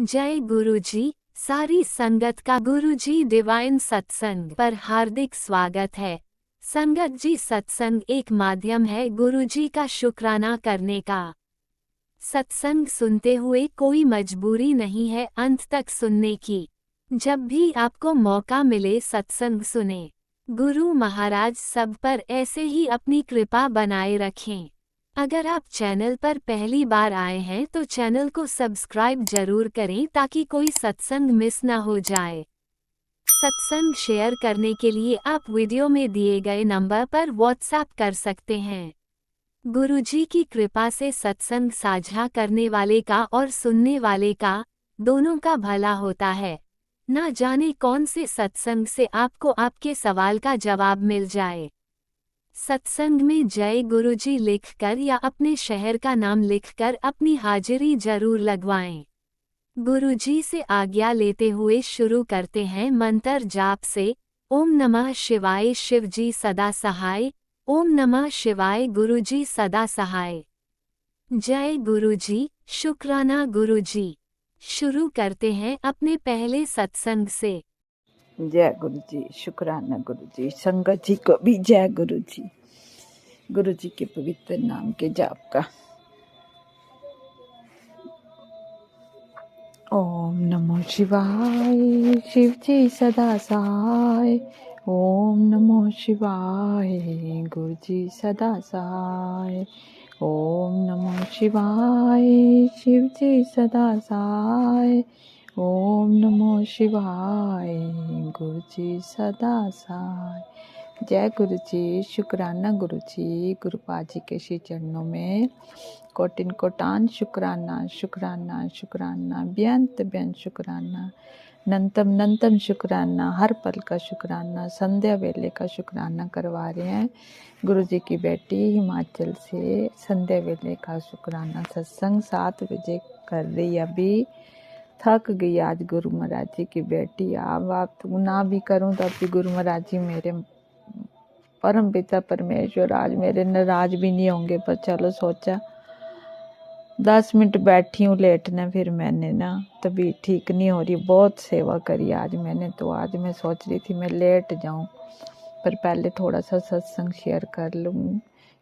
जय गुरुजी। सारी संगत का गुरुजी डिवाइन सत्संग पर हार्दिक स्वागत है। संगत जी, सत्संग एक माध्यम है गुरुजी का शुक्राना करने का। सत्संग सुनते हुए कोई मजबूरी नहीं है अंत तक सुनने की। जब भी आपको मौका मिले सत्संग सुने। गुरु महाराज सब पर ऐसे ही अपनी कृपा बनाए रखें। अगर आप चैनल पर पहली बार आए हैं तो चैनल को सब्सक्राइब जरूर करें ताकि कोई सत्संग मिस ना हो जाए। सत्संग शेयर करने के लिए आप वीडियो में दिए गए नंबर पर व्हाट्सएप कर सकते हैं। गुरुजी की कृपा से सत्संग साझा करने वाले का और सुनने वाले का दोनों का भला होता है। ना जाने कौन से सत्संग से आपको आपके सवाल का जवाब मिल जाए। सत्संग में जय गुरुजी लिखकर या अपने शहर का नाम लिखकर अपनी हाजिरी जरूर लगवाएं। गुरुजी से आज्ञा लेते हुए शुरू करते हैं मंत्र जाप से। ओम नमः शिवाय शिवजी सदा सहाय। ओम नमः शिवाय गुरुजी सदा सहाय। जय गुरुजी, शुक्राना गुरुजी। शुरू करते हैं अपने पहले सत्संग से। जय गुरु जी, शुक्राना गुरु जी। संगत जी को भी जय गुरु जी। गुरु जी के पवित्र नाम के जाप का। ओम नमो शिवाय शिव जी सदा सहाय। ओम नमो शिवाय गुरु जी सदा सहाय। ओम नमो शिवाय शिव जी सदा सहाय। ओम नमो शिवाय गुरु जी सदा सहाय। जय गुरु जी, शुक्राना गुरु जी। गुरुपाद जी के श्री चरणों में कोटिन कोटान शुक्राना शुक्राना शुक्राना, बेअंत बेअंत शुक्राना, नंतम नंतम शुक्राना, हर पल का शुक्राना, संध्या वेले का शुक्राना करवा रहे हैं। गुरु जी की बेटी हिमाचल से संध्या वेले का शुक्राना सत्संग 7 बजे कर रही। अभी थक गई आज गुरु महाराज जी की बेटी। अब आप ना भी करूं तो अभी गुरु महाराज जी मेरे परम पिता परमेश्वर आज मेरे नाराज भी नहीं होंगे। पर चलो सोचा 10 मिनट बैठी हूँ लेटना, फिर मैंने ना तभी ठीक नहीं हो रही, बहुत सेवा करी आज मैंने। तो आज मैं सोच रही थी मैं लेट जाऊं, पर पहले थोड़ा सा सत्संग शेयर कर लूँ,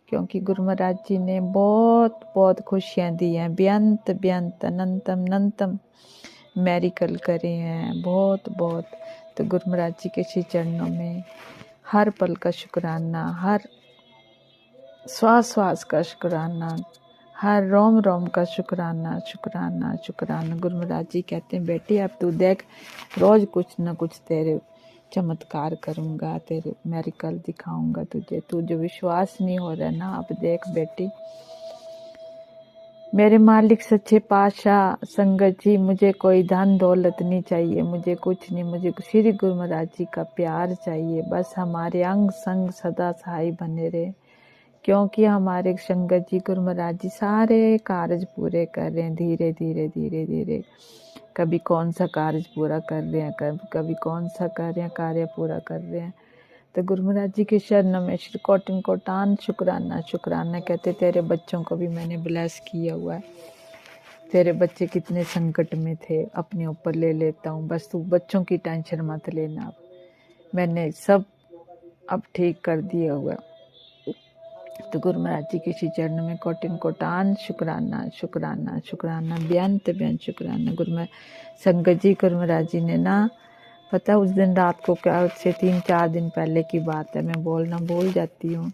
क्योंकि गुरु महाराज जी ने बहुत बहुत खुशियाँ दी हैं। बेअंत बेअंत अनंतम अनंतम मेरिकल करे हैं, बहुत बहुत। तो गुरु महाराज जी के श्री चरणों में हर पल का शुक्राना, हर श्वास श्वास का शुक्राना, हर रोम रोम का शुक्राना शुक्राना शुक्राना। गुरु महाराज जी कहते हैं बेटी अब तू देख, रोज कुछ न कुछ तेरे चमत्कार करूँगा, तेरे मेरिकल दिखाऊंगा तुझे। तू जो विश्वास नहीं हो रहा ना, अब देख बेटी। मेरे मालिक सच्चे पातशाह संगत जी, मुझे कोई धन दौलत नहीं चाहिए, मुझे कुछ नहीं, मुझे श्री गुरु महाराज जी का प्यार चाहिए। बस हमारे अंग संग सदा सहाय बने रहे, क्योंकि हमारे संगत जी गुरु महाराज जी सारे कार्य पूरे कर रहे हैं धीरे धीरे धीरे धीरे। कभी कौन सा कार्य पूरा कर रहे हैं, कभी कौन सा कार्य पूरा कर रहे हैं। तो गुरु महाराज जी के शरण में श्री कोटिन कोटान शुक्राना शुक्राना। कहते तेरे बच्चों को भी मैंने ब्लेस किया हुआ है। तेरे बच्चे कितने संकट में थे, अपने ऊपर ले लेता हूँ, बस तू बच्चों की टेंशन मत लेना। अब मैंने सब अब ठीक कर दिया हुआ। तो गुरु महाराज जी के श्री चरण में कोटिन कोटान शुक्राना शुक्राना शुक्राना, बेअंत बेअंत शुक्राना। संगत जी गुरु महाराज जी ने ना, पता उस दिन रात को क्या, उससे 3-4 दिन पहले की बात है, मैं बोलना भूल जाती हूँ,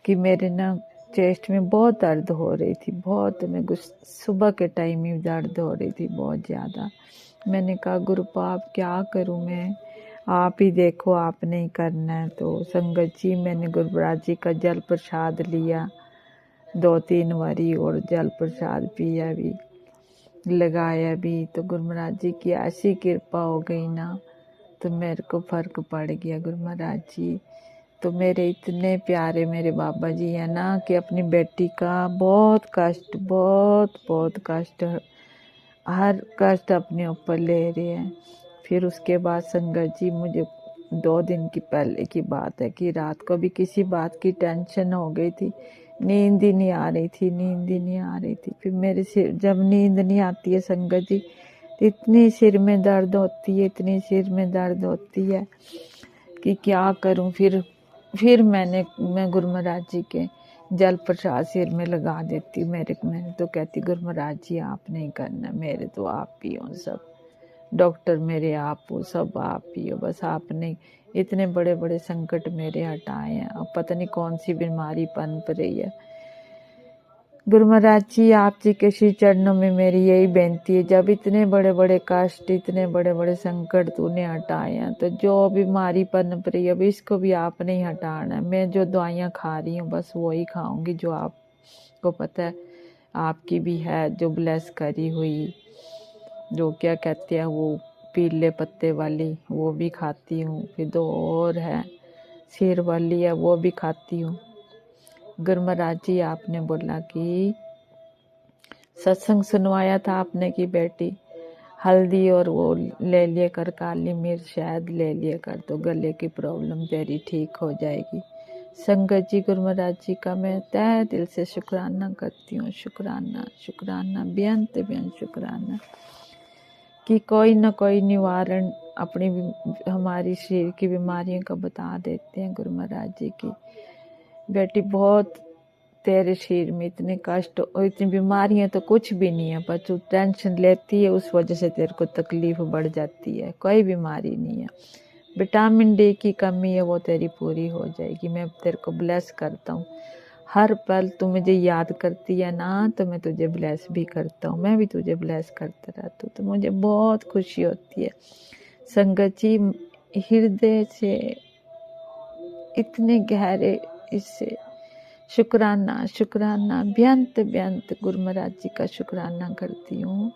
कि मेरे ना चेस्ट में बहुत दर्द हो रही थी, बहुत। मैं सुबह के टाइम ही दर्द हो रही थी बहुत ज़्यादा। मैंने कहा गुरुपाप क्या करूँ मैं, आप ही देखो, आपने ही करना है। तो संगत जी मैंने गुरु महाराज जी का जल प्रसाद लिया 2-3 बारी, और जल प्रसाद पिया भी, लगाया भी। तो गुरु महाराज जी की ऐसी कृपा हो गई ना, तो मेरे को फर्क पड़ गया। गुरु महाराज जी तो मेरे इतने प्यारे मेरे बाबा जी हैं ना, कि अपनी बेटी का बहुत कष्ट, बहुत बहुत कष्ट, हर कष्ट अपने ऊपर ले रहे हैं। फिर उसके बाद संगत जी मुझे 2 दिन की पहले की बात है कि रात को भी किसी बात की टेंशन हो गई थी, नींद ही नहीं आ रही थी, नींद ही नहीं आ रही थी। फिर मेरे से जब नींद नहीं आती है संगत जी, इतनी सिर में दर्द होती है, इतनी सिर में दर्द होती है कि क्या करूं। फिर मैं गुरु महाराज जी के जल प्रसाद सिर में लगा देती। मैंने तो कहती गुरु महाराज जी आप नहीं करना, मेरे तो आप ही हो सब, डॉक्टर मेरे आप हो, सब आप ही हो, बस आप नहीं। इतने बड़े बड़े संकट मेरे हटाए हैं। अब पता नहीं कौन सी बीमारी पनप रही है। गुरु महाराज जी आप जी के श्री चरणों में मेरी यही बेनती है, जब इतने बड़े बड़े कष्ट, इतने बड़े बड़े संकट तूने हटाए हैं, तो जो बीमारी पनप रही है अब इसको भी आपने ही हटाना है। मैं जो दवाइयाँ खा रही हूँ बस वही खाऊंगी जो आपको पता है आपकी भी है, जो ब्लेस करी हुई, जो क्या कहते हैं वो पीले पत्ते वाली, वो भी खाती हूँ। फिर 2 और है सिर वाली है, वो भी खाती हूँ। गुरु महाराज जी आपने बोला कि सत्संग सुनवाया था आपने कि बेटी हल्दी और वो ले लिए कर, काली मिर्च शायद ले लिए कर, तो गले की प्रॉब्लम तेरी ठीक हो जाएगी। संगत जी गुरु महाराज जी का मैं तहे दिल से शुक्राना करती हूँ। शुक्राना शुक्राना बेअंत शुक्राना कि कोई न कोई निवारण अपनी हमारी शरीर की बीमारियों का बता देते हैं गुरु महाराज जी की। बेटी बहुत तेरे शरीर में इतने कष्ट और इतनी बीमारियां तो कुछ भी नहीं है, पर तू टेंशन लेती है उस वजह से तेरे को तकलीफ बढ़ जाती है। कोई बीमारी नहीं है, विटामिन डी की कमी है वो तेरी पूरी हो जाएगी। मैं तेरे को ब्लेस करता हूँ। हर पल तू मुझे याद करती है ना, तो मैं तुझे ब्लेस भी करता हूँ। मैं भी तुझे ब्लेस करता रहता हूँ, तो मुझे बहुत खुशी होती है। संगत जी हृदय से इतने गहरे इससे शुक्राना शुक्राना बेअंत गुरु महाराज जी का शुक्राना करती हूँ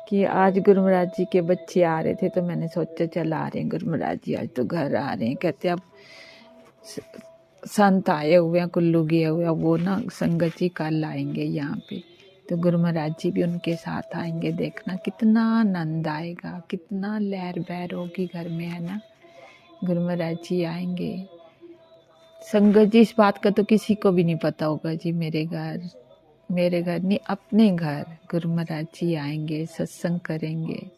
कि आज गुरु महाराज जी के बच्चे आ रहे थे, तो मैंने सोचा चल आ रहे हैं गुरु महाराज जी, आज तो घर आ रहे हैं। कहते अब संत आए हुए हैं, कुल्लू गए हुए हैं, वो ना संगत जी कल आएंगे यहाँ पे, तो गुरु महाराज जी भी उनके साथ आएंगे। देखना कितना आनंद आएगा, कितना लहर बहर होगी घर में, है ना। गुरु महाराज जी आएंगे। संगत जी इस बात का तो किसी को भी नहीं पता होगा जी, मेरे घर नहीं अपने घर गुरु महाराज जी आएंगे, सत्संग करेंगे।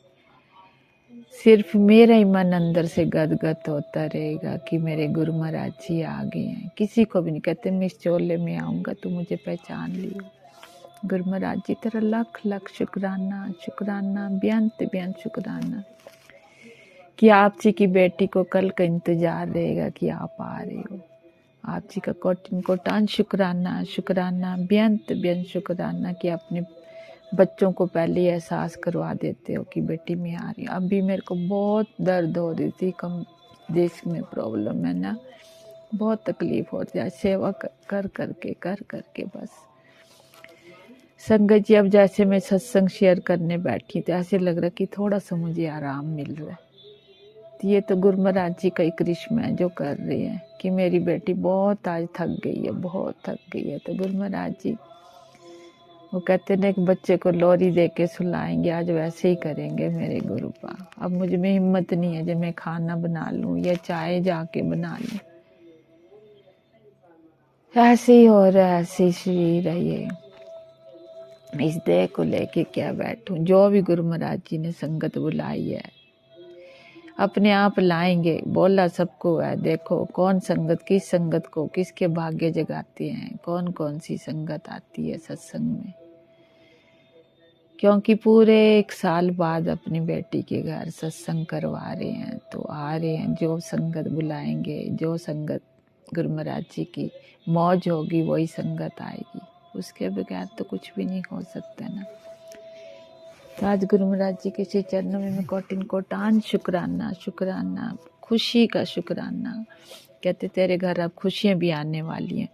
सिर्फ मेरा ही मन अंदर से गदगद होता रहेगा कि मेरे गुरु महाराज जी आ गए हैं। किसी को भी नहीं कहते मैं इस चोले में आऊँगा तो मुझे पहचान लियो। गुरु महाराज जी तेरा लख लख शुक्राना शुक्राना बेअंत शुक्राना कि आप जी की बेटी को कल का इंतजार रहेगा कि आप आ रहे हो। आप जी का कोटि कोटान शुक्राना शुक्राना बेअंत शुक्राना कि अपने बच्चों को पहले एहसास करवा देते हो कि बेटी मैं आ रही हूँ। अभी मेरे को बहुत दर्द हो रही थी, कम देश में प्रॉब्लम है ना, बहुत तकलीफ होती है। सेवा कर करके बस। संगत जी अब जैसे मैं सत्संग शेयर करने बैठी तो ऐसे लग रहा कि थोड़ा सा मुझे आराम मिल रहा है। तो ये तो गुरु महाराज जी का ही करिश्मा है जो कर रहे हैं कि मेरी बेटी बहुत आज थक गई है, बहुत थक गई है। तो गुरु महाराज जी वो कहते ना एक बच्चे को लोरी दे के सुलाएंगे, आज वैसे ही करेंगे मेरे गुरु पा। अब मुझे में हिम्मत नहीं है जब मैं खाना बना लूं या चाय जाके बना लूं, ऐसे ही हो रहा है, ऐसे ही शरीर है ये। इस देह को लेके क्या बैठूं। जो भी गुरु महाराज जी ने संगत बुलाई है अपने आप लाएंगे, बोला सबको है। देखो कौन संगत किस संगत को किसके भाग्य जगाते हैं, कौन कौन सी संगत आती है सत्संग में। क्योंकि पूरे 1 साल बाद अपनी बेटी के घर सत्संग करवा रहे हैं, तो आ रहे हैं। जो संगत बुलाएंगे, जो संगत गुरु महाराज जी की मौज होगी वही संगत आएगी, उसके बगैर तो कुछ भी नहीं हो सकता ना। तो आज गुरु महाराज जी के श्री चरणों में मैं कोटान शुक्राना शुक्राना खुशी का शुक्राना। कहते तेरे घर अब खुशियां भी आने वाली हैं,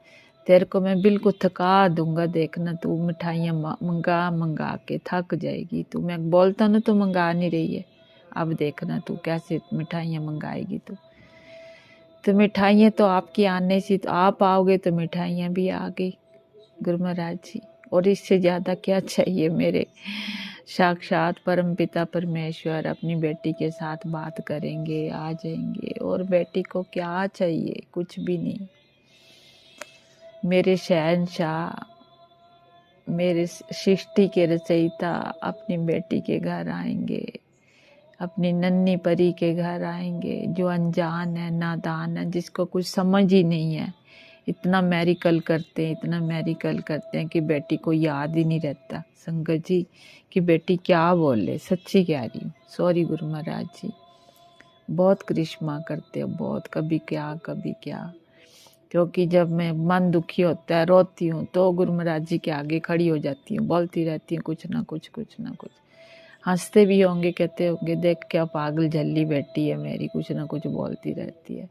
तेरे को मैं बिल्कुल थका दूंगा। देखना तू मिठाइयाँ मंगा के थक जाएगी तू। मैं बोलता ना तो मंगा नहीं रही है, अब देखना तू कैसे मिठाइयाँ मंगाएगी तू। तो मिठाइयाँ तो आपकी आने से, तो आप आओगे तो मिठाइयाँ भी आ गई गुरु महाराज जी। और इससे ज़्यादा क्या चाहिए। मेरे साक्षात परम पिता परमेश्वर अपनी बेटी के साथ बात करेंगे, आ जाएंगे। और बेटी को क्या चाहिए, कुछ भी नहीं। मेरे शहंशाह मेरे सृष्टि के रचयिता अपनी बेटी के घर आएंगे, अपनी नन्ही परी के घर आएंगे, जो अनजान है, नादान है, जिसको कुछ समझ ही नहीं है। इतना मैरिकल करते हैं, इतना मैरिकल करते हैं कि बेटी को याद ही नहीं रहता संगत जी कि बेटी क्या बोले। सच्ची कह रही हूँ, सॉरी गुरु महाराज जी, बहुत करिश्मा करते हो, बहुत, कभी क्या कभी क्या। क्योंकि जब मैं मन दुखी होता है, रोती हूँ, तो गुरु महाराज जी के आगे खड़ी हो जाती हूँ, बोलती रहती हूँ कुछ ना कुछ, कुछ ना कुछ। हंसते भी होंगे, कहते होंगे देख क्या पागल झल्ली बेटी है मेरी, कुछ ना कुछ बोलती रहती है।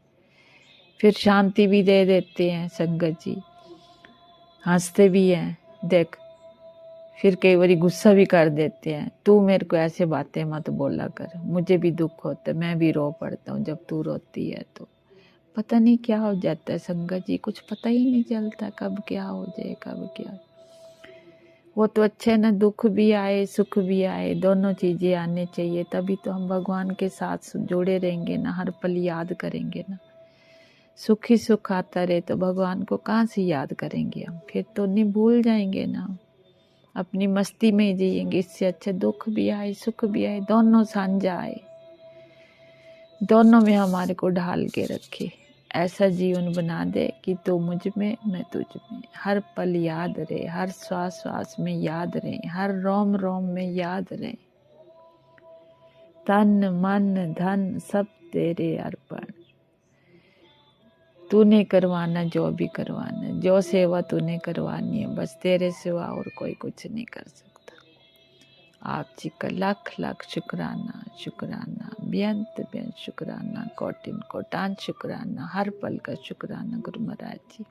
फिर शांति भी दे देते हैं संगत जी, हंसते भी हैं, देख। फिर कई बारी गुस्सा भी कर देते हैं, तू मेरे को ऐसे बातें मत बोला कर, मुझे भी दुख होता है, मैं भी रो पड़ता हूँ जब तू रोती है। तो पता नहीं क्या हो जाता है संगत जी, कुछ पता ही नहीं चलता कब क्या हो जाए, कब क्या। वो तो अच्छे है ना, दुख भी आए सुख भी आए, दोनों चीजें आने चाहिए, तभी तो हम भगवान के साथ जुड़े रहेंगे ना, हर पल याद करेंगे ना। सुख ही सुख आता रहे तो भगवान को कहाँ से याद करेंगे हम, फिर तो नहीं, भूल जाएंगे ना, अपनी मस्ती में ही जिएंगे। इससे अच्छे दुख भी आए सुख भी आए, दोनों साझा आए, दोनों में हमारे को ढाल के रखे। ऐसा जीवन बना दे कि तू मुझ में मैं तुझ में, हर पल याद रहे, हर श्वास श्वास में याद रहे, हर रोम रोम में याद रहे। तन मन धन सब तेरे अर्पण, तूने करवाना जो भी करवाना, जो सेवा तूने करवानी है, बस तेरे सिवा और कोई कुछ नहीं कर सकता। आप जी का लाख लाख शुक्राना, शुक्राना, बेअंत बेअंत शुक्राना, कोटिन कोटान शुक्राना, हर पल का शुक्राना गुरु महाराज जी।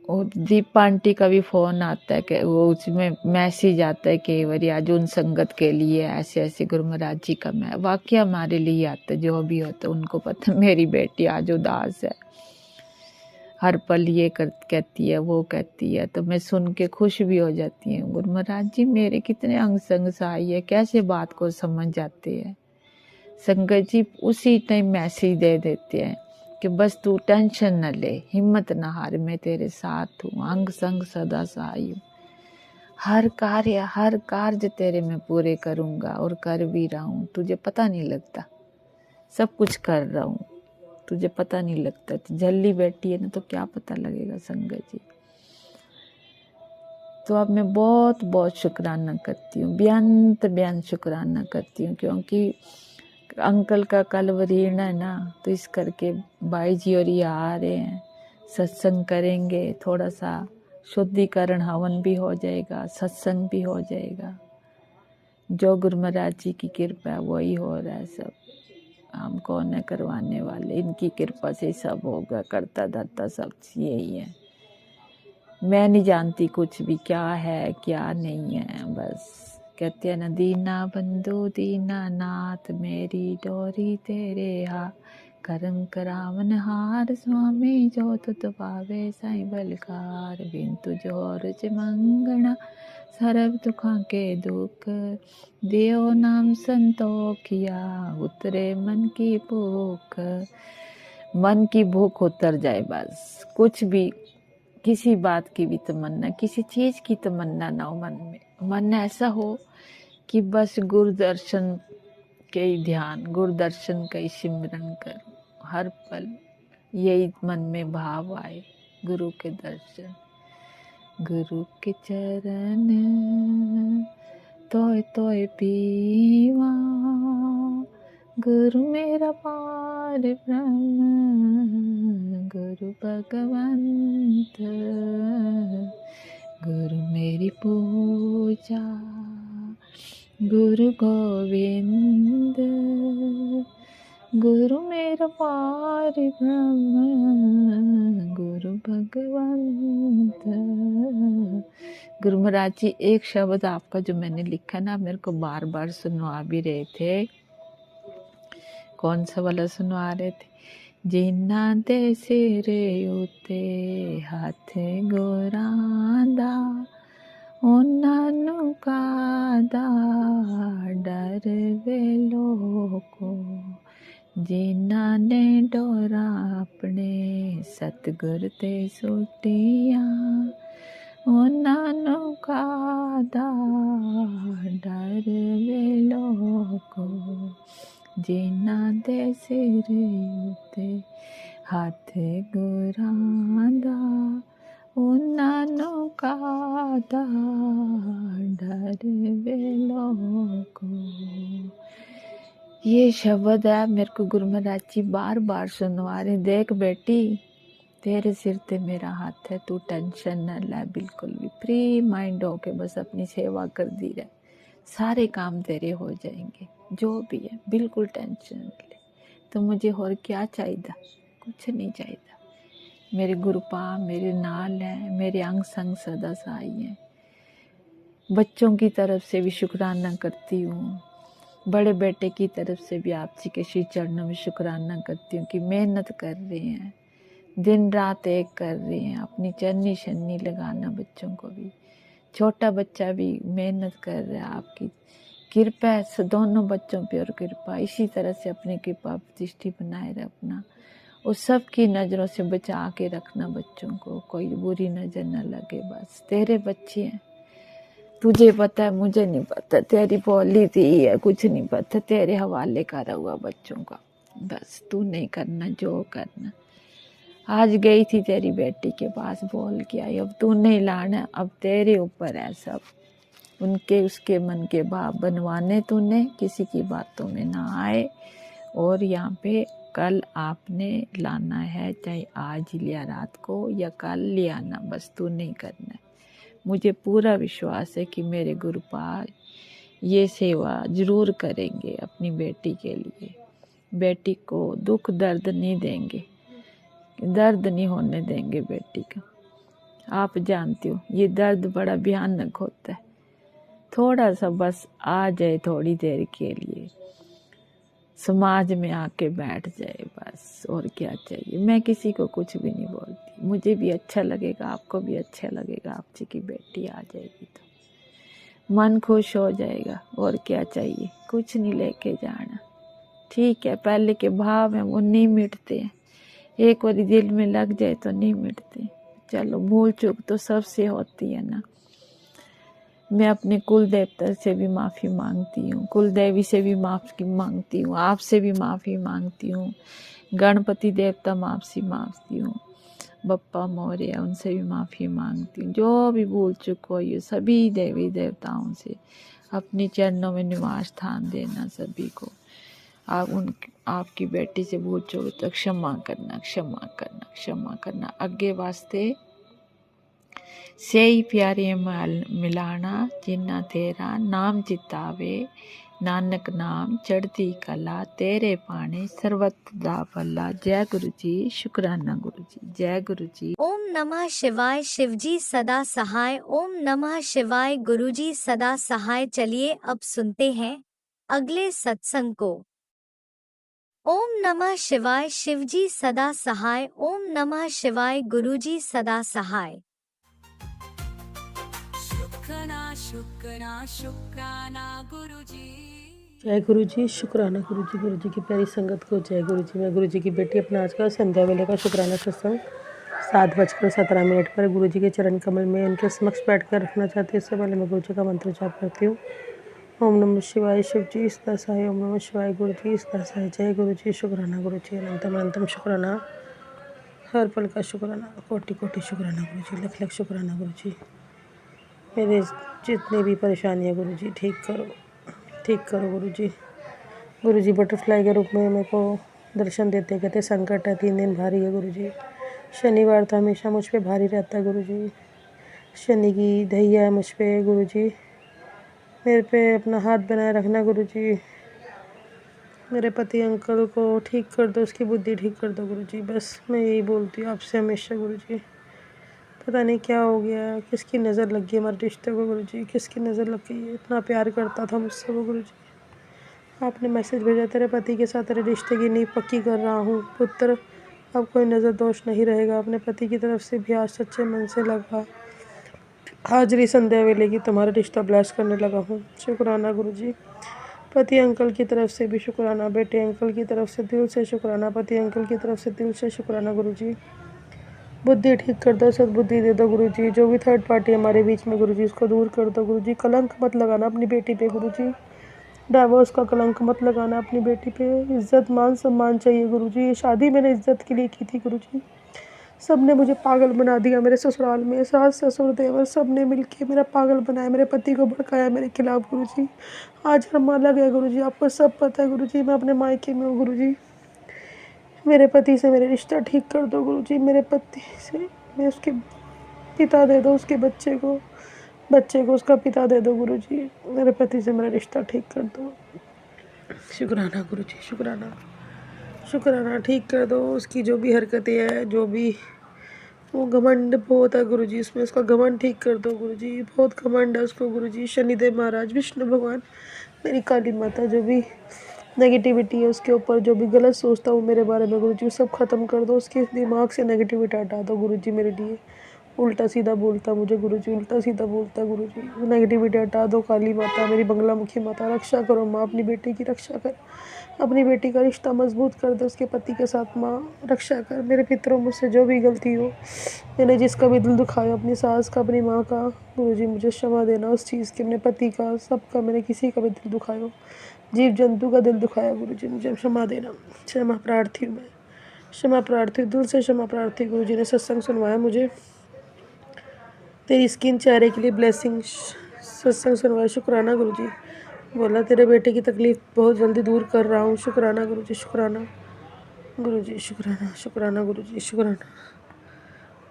और दीपा आंटी का भी फोन आता है कि वो उसमें मैसेज आता है कि बारी आज उन संगत के लिए ऐसे ऐसे गुरु महाराज जी का मैं वाक्य हमारे लिए आता है, जो भी होता है उनको पता मेरी बेटी आज उदास है, हर पल ये कहती है वो कहती है, तो मैं सुन के खुश भी हो जाती हूँ। गुरु महाराज जी मेरे कितने अंग संग सहाय है, कैसे बात को समझ जाते हैं। संगत जी उसी टाइम मैसेज दे देते हैं कि बस तू टेंशन न ले, हिम्मत न हार, मैं तेरे साथ हूँ, अंग संग सदा सहाय हूँ, हर कार्य तेरे मैं पूरे करूँगा और कर भी रहा हूँ, तुझे पता नहीं लगता, सब कुछ कर रहा हूँ, तुझे पता नहीं लगता। झल्ली बैठी है ना, तो क्या पता लगेगा संगत जी। तो अब मैं बहुत बहुत शुक्राना करती हूँ, बेअंत बेअंत शुक्राना करती हूँ, क्योंकि अंकल का कल वरीण है ना, तो इस करके भाई जी और ये आ रहे हैं, सत्संग करेंगे, थोड़ा सा शुद्धिकरण हवन भी हो जाएगा, सत्संग भी हो जाएगा। जो गुरु महाराज जी की कृपा है वही हो रहा है सब, हम कौन है करवाने वाले, इनकी कृपा से सब होगा, करता धरता सब यही है। मैं नहीं जानती कुछ भी क्या है क्या नहीं है, बस कहते हैं ना, दीना बंधु दीना नाथ, मेरी डोरी तेरे हाथ, करम करावन हार, स्वामी जो तुत पावे साई बलकार, बिन तुझोर च मंगना सर्व दुखा के दुख, देव नाम संतोखिया, उतरे मन की भूख। मन की भूख उतर जाए, बस कुछ भी, किसी बात की भी तमन्ना, किसी चीज की तमन्ना ना हो मन में, मन ऐसा हो कि बस गुरु दर्शन के ही ध्यान, गुरु दर्शन का ही सिमरन कर, हर पल यही मन में भाव आए, गुरु के दर्शन, गुरु के चरण तोय तोय पीवा, गुरु मेरा पार ब्रह्म, गुरु भगवंत, गुरु मेरी पूजा, गुरु गोविंद, गुरु मेरा पार ब्रह्म, गुरु भगवंत। गुरु महाराज जी एक शब्द आपका जो मैंने लिखा ना, मेरे को बार बार सुनवा भी रहे थे। कौन सा वाला सुनवा रहे थे? जिन्ना दे सिरे उते हाथ गोरांदा, ਉਹਨਾਂ ਨੂੰ ਕਾਦਾ ਡਰ ਵੇ ਲੋਕੋ, ਜਿਨ੍ਹਾਂ ਨੇ ਡੋਰਾ ਆਪਣੇ ਸਤ सतगुर ते सोटिया ਉਹਨਾਂ ਨੂੰ ਕਾਦਾ ਡਰ ਵੇ ਲੋਕੋ ਜਿਨ੍ਹਾਂ ਦੇ ਸਿਰ ਉੱਤੇ ਹੱਥ ਗੁਰਾਂ ਦਾ ਉਹਨਾਂ ਨੂੰ ਕਾਦਾ ਡਰ ਵੇ ਲੋਕੋ। ये शब्द है मेरे को गुरु महाराज जी बार बार सुनवा रहे। देख बेटी, तेरे सिर ते मेरा हाथ है, तू टेंशन न ले, बिल्कुल भी फ्री माइंड होके बस अपनी सेवा कर दी रहे, सारे काम तेरे हो जाएंगे, जो भी है बिल्कुल टेंशन न ले। तो मुझे और क्या चाहिए? कुछ नहीं चाहिए। मेरे गुरुपा मेरे नाल है, मेरे अंग संग सदा सहाय है। बच्चों की तरफ से भी शुक्राना करती हूँ, बड़े बेटे की तरफ से भी आप जी के श्री चरणों में शुक्राना करती हूँ कि मेहनत कर रहे हैं, दिन रात एक कर रहे हैं, अपनी चन्नी शन्नी लगाना बच्चों को भी। छोटा बच्चा भी मेहनत कर रहा है, आपकी कृपा है दोनों बच्चों पे और कृपा इसी तरह से अपनी कृपा प्रतिष्ठा बनाए रखना और सबकी नज़रों से बचा के रखना बच्चों को, कोई बुरी नज़र न लगे। बस तेरे बच्चे हैं, तुझे पता है, मुझे नहीं पता, तेरी पॉलिसी है, कुछ नहीं पता, तेरे हवाले करा हुआ बच्चों का। बस तू नहीं करना जो करना। आज गई थी तेरी बेटी के पास, बोल के आई, अब तू नहीं लाना, अब तेरे ऊपर है सब। उनके उसके मन के भाव बनवाने तूने, किसी की बातों में ना आए। और यहाँ पे कल आपने लाना है, चाहे आज लिया रात को या कल ले आना, बस तू नहीं करना है। मुझे पूरा विश्वास है कि मेरे गुरुपाल ये सेवा ज़रूर करेंगे अपनी बेटी के लिए। बेटी को दुख दर्द नहीं देंगे, दर्द नहीं होने देंगे बेटी का। आप जानते हो ये दर्द बड़ा भयानक होता है, थोड़ा सा बस आ जाए थोड़ी देर के लिए, समाज में आके बैठ जाए बस, और क्या चाहिए। मैं किसी को कुछ भी नहीं बोलती, मुझे भी अच्छा लगेगा, आपको भी अच्छा लगेगा। आप जी की बेटी आ जाएगी तो मन खुश हो जाएगा, और क्या चाहिए। कुछ नहीं लेके जाना, ठीक है। पहले के भाव हैं वो नहीं मिटते हैं, एक बार दिल में लग जाए तो नहीं मिटते। चलो भूल चूक तो सबसे होती है ना। मैं अपने कुल देवता से भी माफ़ी मांगती हूँ, कुल देवी से भी माफ़ी मांगती हूँ, आपसे भी माफ़ी मांगती हूँ, गणपति देवता माफ़ी मांगती हूँ, बप्पा मौर्य उनसे भी माफ़ी मांगती हूँ। जो भी भूल चुक हो ये सभी देवी देवताओं से अपने चरणों में निवास स्थान देना सभी को। आपकी बेटी से भूल चुक तो क्षमा करना, क्षमा करना, क्षमा करना। आगे वास्ते सेई प्यारे मिलाना जिन्ना तेरा नाम चितावे, नानक नाम चढ़ती कला, तेरे पाने सर्वत दा भला। जय गुरु जी, शुक्राना गुरु जी, जय गुरु जी। ओम नमः शिवाय। शिवजी सदा सहाय। ओम नमः शिवाय। गुरुजी सदा सहाय। चलिए अब सुनते हैं अगले सत्संग को। ओम नमः शिवाय। शिवजी सदा सहाय। ओम नमः शिवाय। गुरुजी सदा सहाय। शुक्राना गुरुजी। जय गुरु जी, शुक्राना गुरु जी की प्यारी संगत को जय गुरु जी। मैं गुरु जी की बेटी अपना आज का संध्या वेले का शुक्राना सत्संग 7:17 पर गुरु जी के चरण कमल में उनके समक्ष बैठकर रखना चाहती हूँ। इससे पहले मैं गुरु जी का मंत्र जाप करती हूँ। ओम नमः शिवाय। शिव जी सदा सहाय। ओम नमः शिवाय। गुरु जी सदा सहाय। जय गुरु जी, शुक्राना गुरु जी। अनंतम अनंतम शुक्राना, हर पल का शुक्राना, कोटि कोटि शुक्राना गुरु जी, लख लख शुक्राना गुरु जी। मेरे जितनी भी परेशानियाँ गुरु जी ठीक करो गुरु जी। गुरु जी बटरफ्लाई के रूप में मेरे को दर्शन देते, कहते संकट है 3 दिन भारी है गुरु जी। शनिवार तो हमेशा मुझ पे भारी रहता है गुरु जी, शनि की दैया है मुझ पे गुरु जी। मेरे पे अपना हाथ बनाए रखना गुरु जी। मेरे पति अंकल को ठीक कर दो, उसकी बुद्धि ठीक कर दो गुरु जी। बस मैं यही बोलती हूँ आपसे हमेशा गुरु जी। पता नहीं क्या हो गया, किसकी नज़र लग गई हमारे रिश्ते को गुरु जी, किसकी नज़र लग गई है। इतना प्यार करता था मुझसे वो गुरु जी। आपने मैसेज भेजा, तेरे पति के साथ तेरे रिश्ते की नींव पक्की कर रहा हूँ पुत्र, अब कोई नज़र दोष नहीं रहेगा। अपने पति की तरफ से भी आज सच्चे मन से लगा हाजरी संध्या वेले की तुम्हारा रिश्ता ब्लेस करने लगा हूँ। शुक्राना गुरु जी। पति अंकल की तरफ से भी शुक्राना, बेटे अंकल की तरफ से दिल से शुक्राना, पति अंकल की तरफ से दिल से शुक्राना गुरु जी। बुद्धि ठीक कर दो, सद्बुद्धि दे दो गुरुजी। जो भी थर्ड पार्टी हमारे बीच में गुरुजी, उसको दूर कर दो गुरुजी। कलंक मत लगाना अपनी बेटी पे गुरुजी, डाइवोर्स का कलंक मत लगाना अपनी बेटी पे। इज्जत मान सम्मान चाहिए गुरुजी। ये शादी मैंने इज्जत के लिए की थी गुरुजी, सब ने मुझे पागल बना दिया। मेरे ससुराल में सास ससुर देवर सब ने मिलके मेरा पागल बनाया, मेरे पति को भड़काया मेरे खिलाफ गुरुजी। आज हम अलग है गुरुजी, आपको सब पता है गुरुजी। मैं अपने मायके में हूँ गुरुजी। मेरे पति से मेरे रिश्ता ठीक कर दो गुरुजी। मेरे पति से मैं उसके पिता दे दो, उसके बच्चे को उसका पिता दे दो गुरुजी। मेरे पति से मेरा रिश्ता ठीक कर दो। शुक्राना गुरुजी, शुक्राना, शुक्राना। ठीक कर दो उसकी जो भी हरकतें हैं, जो भी वो घमंड बहुत है गुरुजी इसमें, उसका घमंड ठीक कर दो गुरुजी। बहुत घमंड है उसको गुरुजी। शनिदेव महाराज, विष्णु भगवान, मेरी काली माता, जो भी नेगेटिविटी है उसके ऊपर, जो भी गलत सोचता हूँ मेरे बारे में गुरुजी, सब खत्म कर दो। उसके दिमाग से नेगेटिविटी हटा दो गुरुजी। मेरे लिए उल्टा सीधा बोलता मुझे गुरुजी, उल्टा सीधा बोलता गुरुजी। नेगेटिविटी हटा दो काली माता, मेरी बंगलामुखी माता, रक्षा करो माँ, अपनी बेटी की रक्षा कर। अपनी बेटी का रिश्ता मजबूत कर दो उसके पति के साथ माँ, रक्षा कर। मेरे पितरों मुझसे जो भी गलती हो, मैंने जिसका भी दिल दुखाया, अपनी सास का, अपनी माँ का, गुरुजी मुझे क्षमा देना उस चीज़ के। अपने पति का, सबका, मैंने किसी का भी दिल दुखाया हो, जीव जंतु का दिल दुखाया गुरुजी, मुझे क्षमा देना। क्षमा प्रार्थी हूँ मैं, क्षमा प्रार्थी, दिल से क्षमा प्रार्थी। गुरुजी ने सत्संग सुनवाया मुझे, तेरी स्किन चेहरे के लिए ब्लेसिंग, सत्संग सुनवाया। शुक्राना गुरुजी। बोला तेरे बेटे की तकलीफ बहुत जल्दी दूर कर रहा हूँ। शुक्राना गुरुजी, शुक्राना गुरुजी, शुक्राना, शुक्राना गुरुजी, शुक्राना।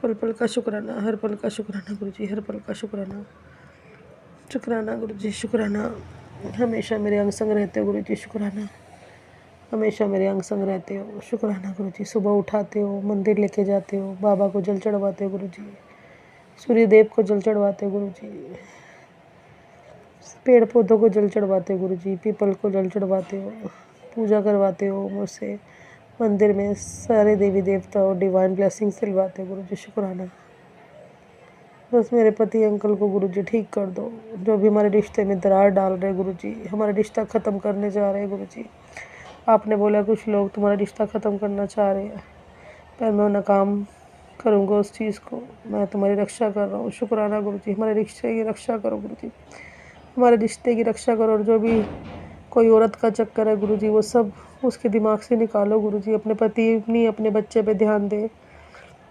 पल पल का शुक्राना, हर पल का शुक्राना गुरुजी, हर पल का शुक्राना। शुक्राना गुरुजी, शुक्राना। हमेशा मेरे अंग संग रहते हो गुरुजी, शुक्राना। हमेशा मेरे अंग संग रहते हो, शुक्राना गुरुजी। सुबह उठाते हो, मंदिर लेके जाते हो, बाबा को जल चढ़वाते हो गुरुजी, सूर्यदेव को जल चढ़वाते हो गुरुजी, पेड़ पौधों को जल चढ़वाते हो गुरुजी, पीपल को जल चढ़वाते हो, पूजा करवाते हो मुझसे मंदिर में, सारे देवी देवता और डिवाइन ब्लेसिंग सिलवाते हो गुरुजी, शुक्राना। बस मेरे पति अंकल को गुरुजी ठीक कर दो, जो भी हमारे रिश्ते में दरार डाल रहे गुरुजी, हमारा रिश्ता ख़त्म करने जा रहे हैं गुरुजी। आपने बोला कुछ लोग तुम्हारा रिश्ता ख़त्म करना चाह रहे हैं, पर मैं नाकाम करूँगा उस चीज़ को। मैं तुम्हारी रक्षा कर रहा हूँ, शुक्राना गुरुजी। हमारे रिश्ते की रक्षा करो गुरुजी, हमारे रिश्ते की रक्षा करो। और जो भी कोई औरत का चक्कर है गुरुजी, वो सब उसके दिमाग से निकालो गुरुजी। अपने पति, अपने बच्चे पे ध्यान दे,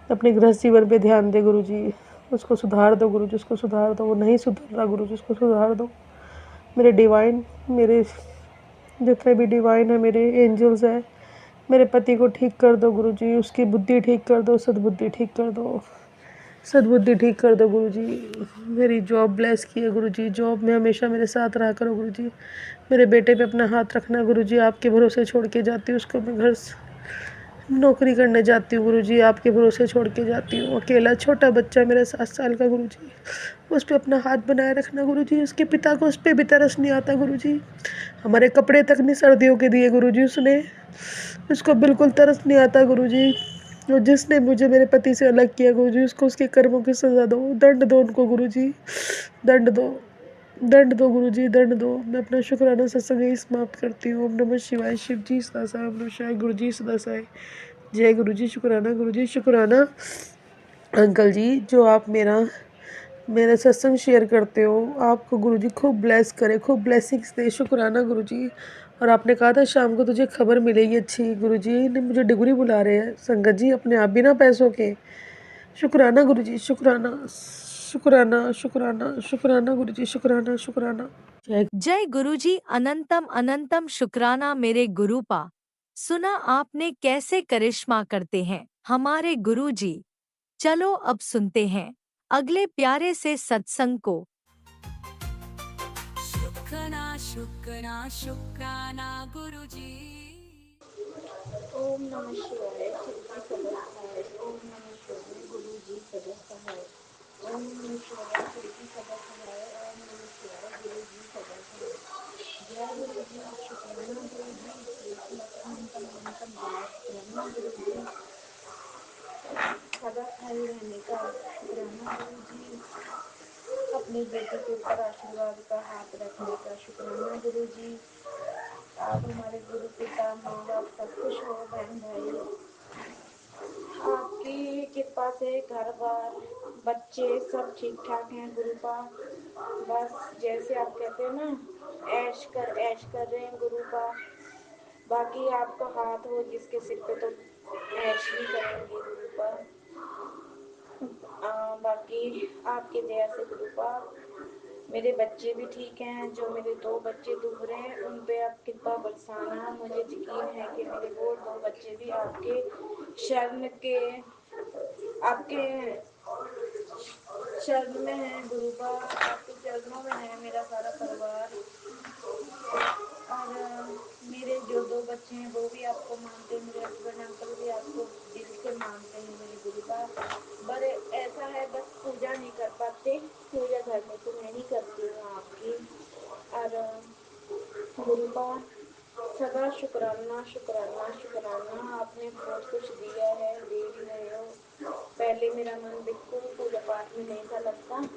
अपने गृहस्थ जीवन पे ध्यान दे गुरुजी। उसको सुधार दो गुरुजी, उसको सुधार दो। वो नहीं सुधर रहा गुरुजी, उसको सुधार दो। मेरे डिवाइन, मेरे जितने भी डिवाइन है, मेरे एंजल्स है, मेरे पति को ठीक कर दो गुरुजी। उसकी बुद्धि ठीक कर दो, सद्बुद्धि ठीक कर दो, सद्बुद्धि ठीक कर दो गुरुजी। मेरी जॉब ब्लेस की है गुरुजी, जॉब में हमेशा मेरे साथ रहा करो गुरुजी। मेरे बेटे पे अपना हाथ रखना गुरुजी, आपके भरोसे छोड़ के जाती हूँ उसको। मैं घर नौकरी करने जाती हूँ गुरुजी, आपके भरोसे छोड़ के जाती हूँ। अकेला छोटा बच्चा मेरा 7 साल का गुरुजी, उस पर अपना हाथ बनाए रखना गुरुजी। उसके पिता को उस पर भी तरस नहीं आता गुरुजी। हमारे कपड़े तक नहीं सर्दियों के दिए गुरुजी उसने, उसको बिल्कुल तरस नहीं आता गुरुजी। और जिसने मुझे मेरे पति से अलग किया गुरुजी, उसको उसके कर्मों की सज़ा दो, दंड दो उनको गुरुजी, दंड दो, दंड दो गुरुजी, दंड दो। मैं अपना शुक्राना सत्संग यही समाप्त करती हूँ। ओम नमः शिवाय, शिव जी सदा साई, ओम नमः शिवाय, गुरु जी सदा साई। जय गुरु जी, शुक्राना गुरु जी, शुक्राना अंकल जी, जो आप मेरा मेरा सत्संग शेयर करते हो। आपको गुरु जी खूब ब्लेस करे, खूब ब्लेसिंग्स दे। शुक्राना गुरु जी। और आपने कहा था शाम को तुझे खबर मिलेगी अच्छी, गुरु जी ने मुझे डिगरी बुला रहे हैं संगत जी, अपने आप बिना पैसों के। शुक्राना गुरु जी, शुक्राना, शुक्राना, शुक्राना, शुक्राना गुरु जी, शुक्राना, शुक्राना। जय जय गुरुजी, अनंतम अनंतम शुक्राना मेरे गुरुपा। सुना आपने कैसे करिश्मा करते हैं हमारे गुरुजी। चलो अब सुनते हैं अगले प्यारे से सत्संग को। शुक्राना शुक्राना शुक्राना गुरुजी। ओम नमः शिवाय, शिवजी सदस्ताय। ओम नमः शिवाय, गुरुजी सदस्ताय। ओम नमः शिवाय, शिवजी सदस्ताय। ओम नमः शिवाय, गुरुजी सदस्ताय। जय गुरुजी, शुक्राना गुरुजी, लाख लाख अनंतम अनंतम जय शुक्राना गुरुजी। सदा स्थायी रहने का शुक्राना गुरुजी। अपनी बेटी के ऊपर आशीर्वाद का हाथ रखने का शुक्राना गुरुजी। आप हमारे गुरु पिता माँ बाप सब कुछ हो, बहन भाई आपकी कृपा से घर बार बच्चे सब ठीक ठाक हैं गुरुपा। बस जैसे आप कहते हैं ना, ऐश कर रहे हैं गुरुपा। बाकी आपका हाथ हो जिसके सिर पे तो ऐश ही करेंगे गुरुपा। बाकी आपकी दया से गुरुपा मेरे बच्चे भी ठीक हैं। जो मेरे 2 बच्चे दुख रहे हैं उन पे आप कृपा बरसाना। मुझे यकीन है कि मेरे वो 2 बच्चे भी आपके शरण के आपके शरण में है गुरुपा। आपके चरणों में है मेरा सारा परिवार। और मेरे जो 2 बच्चे हैं वो भी आपको मानते हैं। मेरे हस्बैंड अंकल भी आपको दिल से मानते हैं मेरे गुरुपा। पर ऐसा है बस पूजा नहीं कर पाते। पूजा घर में तो मैं ही करती हूँ आपकी। और गुरुपा सदा शुक्राना शुक्राना शुक्राना। आपने बहुत कुछ दिया है, दे भी रहे हो। पहले मेरा मन बिल्कुल पूजा पाठ में नहीं था लगता।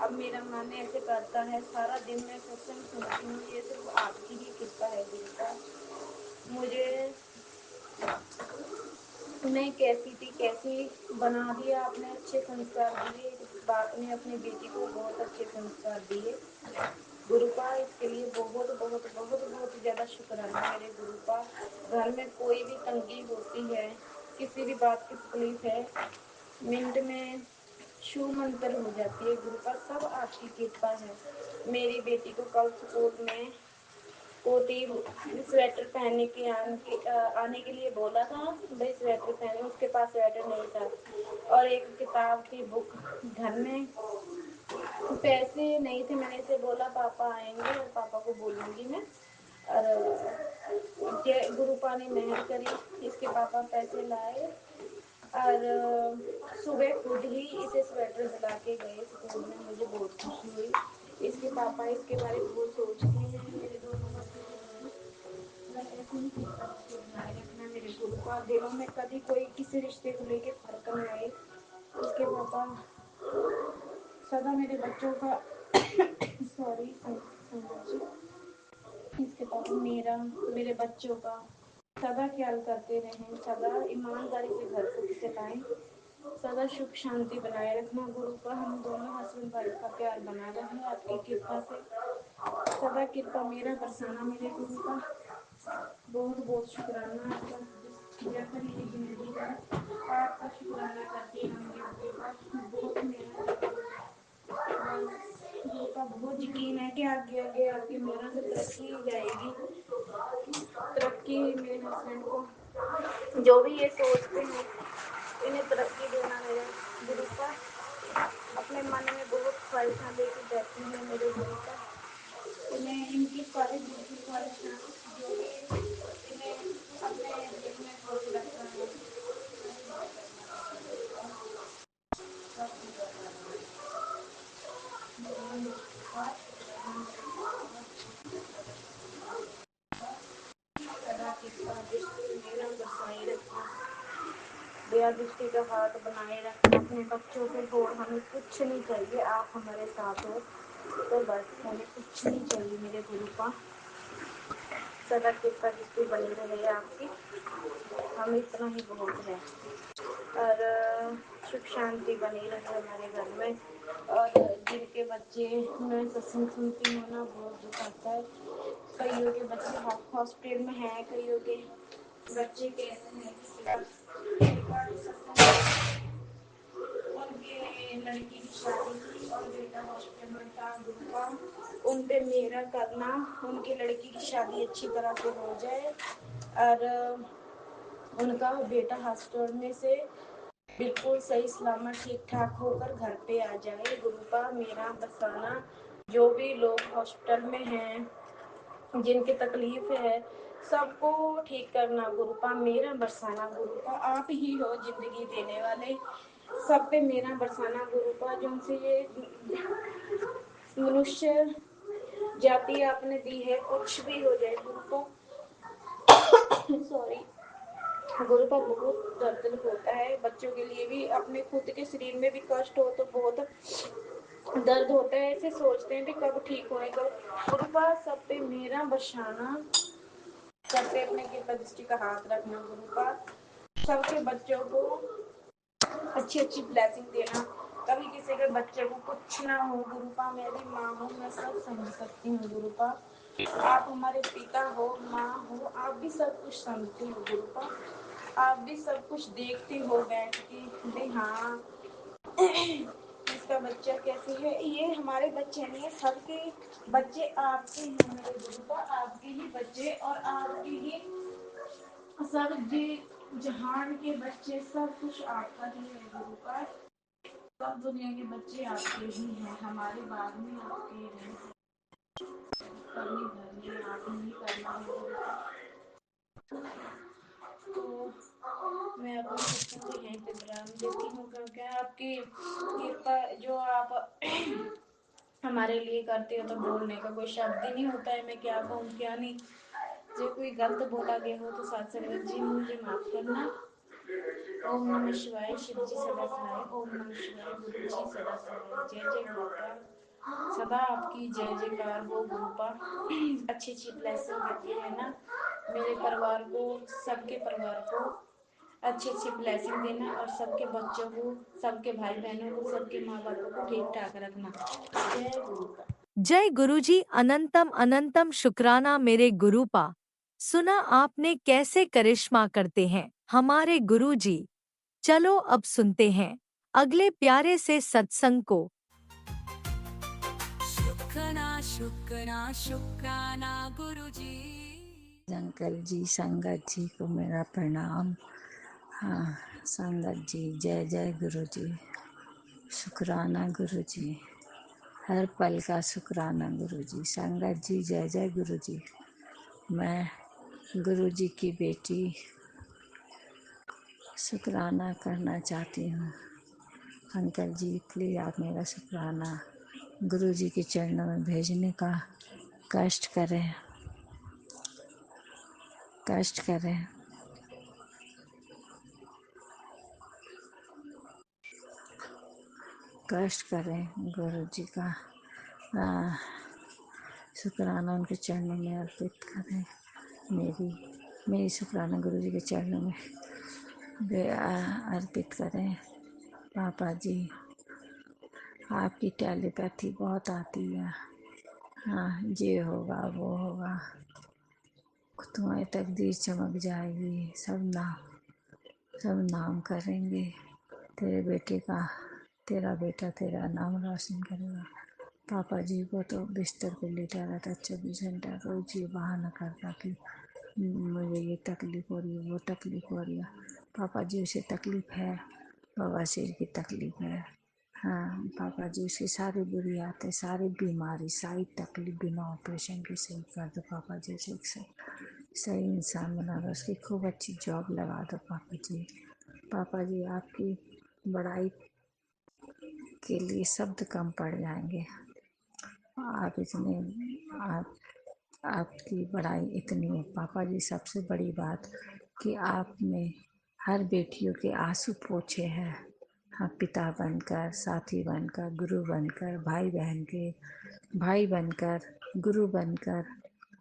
अब मेरा मन ऐसे करता है सारा दिन मैं सत्संग सुनती हूँ। ये सिर्फ आपकी ही कृपा है गुरुपा। मुझे मैं कैसी थी कैसी बना दिया आपने। अच्छे संस्कार दिए। बाप ने अपनी बेटी को बहुत अच्छे संस्कार दिए गुरुपा। इसके लिए बहुत बहुत बहुत बहुत ज्यादा शुक्राना मेरे गुरुपा। घर में कोई भी तंगी होती है, किसी भी बात की तकलीफ है, मिनट में छू मंतर हो जाती है गुरुपा। सब आपकी कृपा है। मेरी बेटी को कल स्कूल में कोटी स्वेटर पहनने के आने के लिए बोला था। भाई स्वेटर पहने, उसके पास स्वेटर नहीं था। और एक किताब की बुक घर में पैसे नहीं थे। मैंने इसे बोला पापा आएंगे और पापा को बोलूंगी मैं। और गुरुपा ने मेहर करी, इसके पापा पैसे लाए। और सुबह खुद ही इसे स्वेटर दिला के गए स्कूल में। मुझे बहुत खुशी हुई। इसके पापा इसके बारे में बहुत सोचते हैं मेरे दोनों बच्चों के बारे में। बस ऐसे ही कृपा दृष्टि बनाए रखना मेरे गुरुपा। दिलों में कभी कोई किसी रिश्ते को लेके फर्क न आए। इसके पापा सदा मेरे बच्चों का सॉरी संगत जी, इसके पापा मेरा मेरे बच्चों का सदा ख्याल करते रहें। सदा ईमानदारी से घर को चलाएं। सदा सुख शांति बनाए रखना गुरुपा। हम दोनों हस्बैंड वाइफ का प्यार बना रहे आपकी कृपा से। सदा कृपा मेरा बरसाना मेरे गुरुपा। बहुत बहुत शुक्राना आपका। जैसा मेरी जिंदगी है आपका शुक्राना करते होंगे गुरुपा। बहुत मेरा गुरुपा बहुत यकीन है कि आगे आगे आपकी मेहनत से तरक्की ही जाएगी। तरक्की मेरे हस्बैंड को जो भी ये सोचते हैं इन्हें तरक्की देना मेरे गुरुपा। अपने मन में बहुत ख्वाहिशें लेके बैठी है मेरे गुरुपा। इन्हें इनकी सारी दिल की ख्वाहिशें जो भी इन्हें अपने दिल में सोच रखा है सब पूरा करना सदा कृपा दृष्टि मेरा बरसाए रखना। दया दृष्टि का हाथ बनाए रखना अपने बच्चों पे। और हमें कुछ नहीं चाहिए, आप हमारे साथ हो तो बस हमें कुछ नहीं चाहिए मेरे गुरुपा। सदा कृपा दृष्टि बनी रहे आपकी। हम इतना ही बहुत है। और सुख शांति बनी रहे हमारे घर में। और जिनके बच्चे, मैं सत्संग सुनती हूँ ना बहुत दुख आता है। कईयों के बच्चे हॉस्पिटल में हैं, कईयों के बच्चे कैसे हैं उनके लड़की की शादी थी और बेटा हॉस्पिटल में था गुरुपा। उन पे मेरा करना, उनकी लड़की की शादी अच्छी तरह से हो जाए और उनका बेटा हॉस्पिटल में से बिल्कुल सही सलामत ठीक ठाक होकर घर पे आ जाए गुरुपा। मेरा बरसाना। जो भी लोग हॉस्पिटल में हैं, जिनकी तकलीफ है, सबको ठीक करना गुरुपा। मेरा बरसाना गुरुपा। आप ही हो जिंदगी देने वाले। सब पे मेरा बरसाना गुरुपा। जो उनसे ये मनुष्य जाति आपने दी है, कुछ भी हो जाए गुरुपा। सॉरी गुरुपा, बहुत दर्द होता है बच्चों के लिए भी। अपने खुद के शरीर में भी कष्ट हो तो बहुत दर्द होता है। ऐसे सोचते हैं कि कब ठीक होएगा गुरुपा। सब पे मेरा बरसाना। सब पे अपने कृपा दृष्टि का हाथ रखना गुरुपा। सबके बच्चों को अच्छी अच्छी ब्लेसिंग देना। कभी किसी के बच्चे को कुछ ना हो गुरुपा, मेरी माँ हो, मैं सब समझ सकती हूँ गुरुपा। आप हमारे पिता हो, माँ हो, आप भी सब कुछ समझते हो गुरुपा। आप भी सब कुछ देखते हो बैठ के भी, हाँ इसका बच्चा कैसे है। ये हमारे बच्चे नहीं है, सबके बच्चे आपके हैं मेरे गुरुपा, आपके ही बच्चे और आपके ही सब जी जहान के बच्चे, सब कुछ आपका ही है गुरुपा। सब दुनिया के बच्चे आपके ही हैं, हमारे बाद में आपके हैं। कभी घर में आप ही करना है गुरुपा। तो मैं अपनी सत्संग से यहीं पे विराम देती हूँ, क्योंकि आपकी कृपा जो आप हमारे लिए करते हो, तो बोलने का कोई शब्द ही नहीं होता है, मैं क्या कहूँ क्या नहीं। जो कोई गलत बोला गया हो तो साथ संगत जी मुझे माफ करना। ओम नमः शिवाय, शिव जी सदा सहाय। ओम नमः शिवाय, गुरु जी सदा सहाय। जय जय गुरुपा, सदा आपकी जय जयकार हो गुरुपा। अच्छी अच्छी ब्लेसिंग देती है ना मेरे परिवार को, सबके परिवार को अच्छी अच्छी ब्लेसिंग देना, और सबके बच्चों को, सबके भाई बहनों को, सबके माँ बापों को ठीक ठाक रखना। जय गुरुपा। जय गुरुजी, अनंतम अनंतम शुक्राना मेरे गुरुपा। सुना आपने कैसे करिश्मा करते हैं हमारे गुरुजी। चलो अब सुनते हैं अगले प्यारे से सत्संग को। शुक्राना शुक्राना शुक्राना गुरुजी। अंकल जी, संगत जी को मेरा प्रणाम। हाँ, संगत जी जय जय गुरु जी। शुक्राना गुरु जी, हर पल का शुक्राना गुरु जी। संगत जी जय जय गुरु जी। मैं गुरु जी की बेटी शुक्राना करना चाहती हूँ। अंकल जी प्लीज़ आप मेरा शुक्राना गुरु जी के चरणों में भेजने का कष्ट करें, कष्ट करें। कष्ट करें गुरु जी का शुक्राना उनके चरणों में अर्पित करें। मेरी शुक्राना गुरु जी के चरणों में अर्पित करें। पापा जी, आपकी टेलीपैथी बहुत आती है। हाँ, ये होगा वो होगा, तुम्हारी तकदीर चमक जाएगी, सब नाम करेंगे तेरे बेटे का, तेरा बेटा तेरा नाम रोशन करेगा। पापा जी को तो बिस्तर पे लेटा रहता 24 घंटा, रोज ये बहाना करता कि मुझे ये तकलीफ हो रही है, वो तकलीफ हो रही है। पापा जी उसे तकलीफ है, बवासीर की तकलीफ है। हाँ पापा जी, उसकी सारी बुरी आते, सारी बीमारी, सारी तकलीफ बिना ऑपरेशन के सही कर दो पापा जी। उसे सही इंसान बना दो, उसकी खूब अच्छी जॉब लगा दो पापा जी। पापा जी आपकी बड़ाई के लिए शब्द कम पड़ जाएंगे। आप इतने आप आपकी बड़ाई इतनी है पापा जी। सबसे बड़ी बात कि आपने हर बेटियों के आंसू पोंछे हैं। हाँ, पिता बनकर, साथी बनकर, गुरु बनकर, भाई बनकर, गुरु बनकर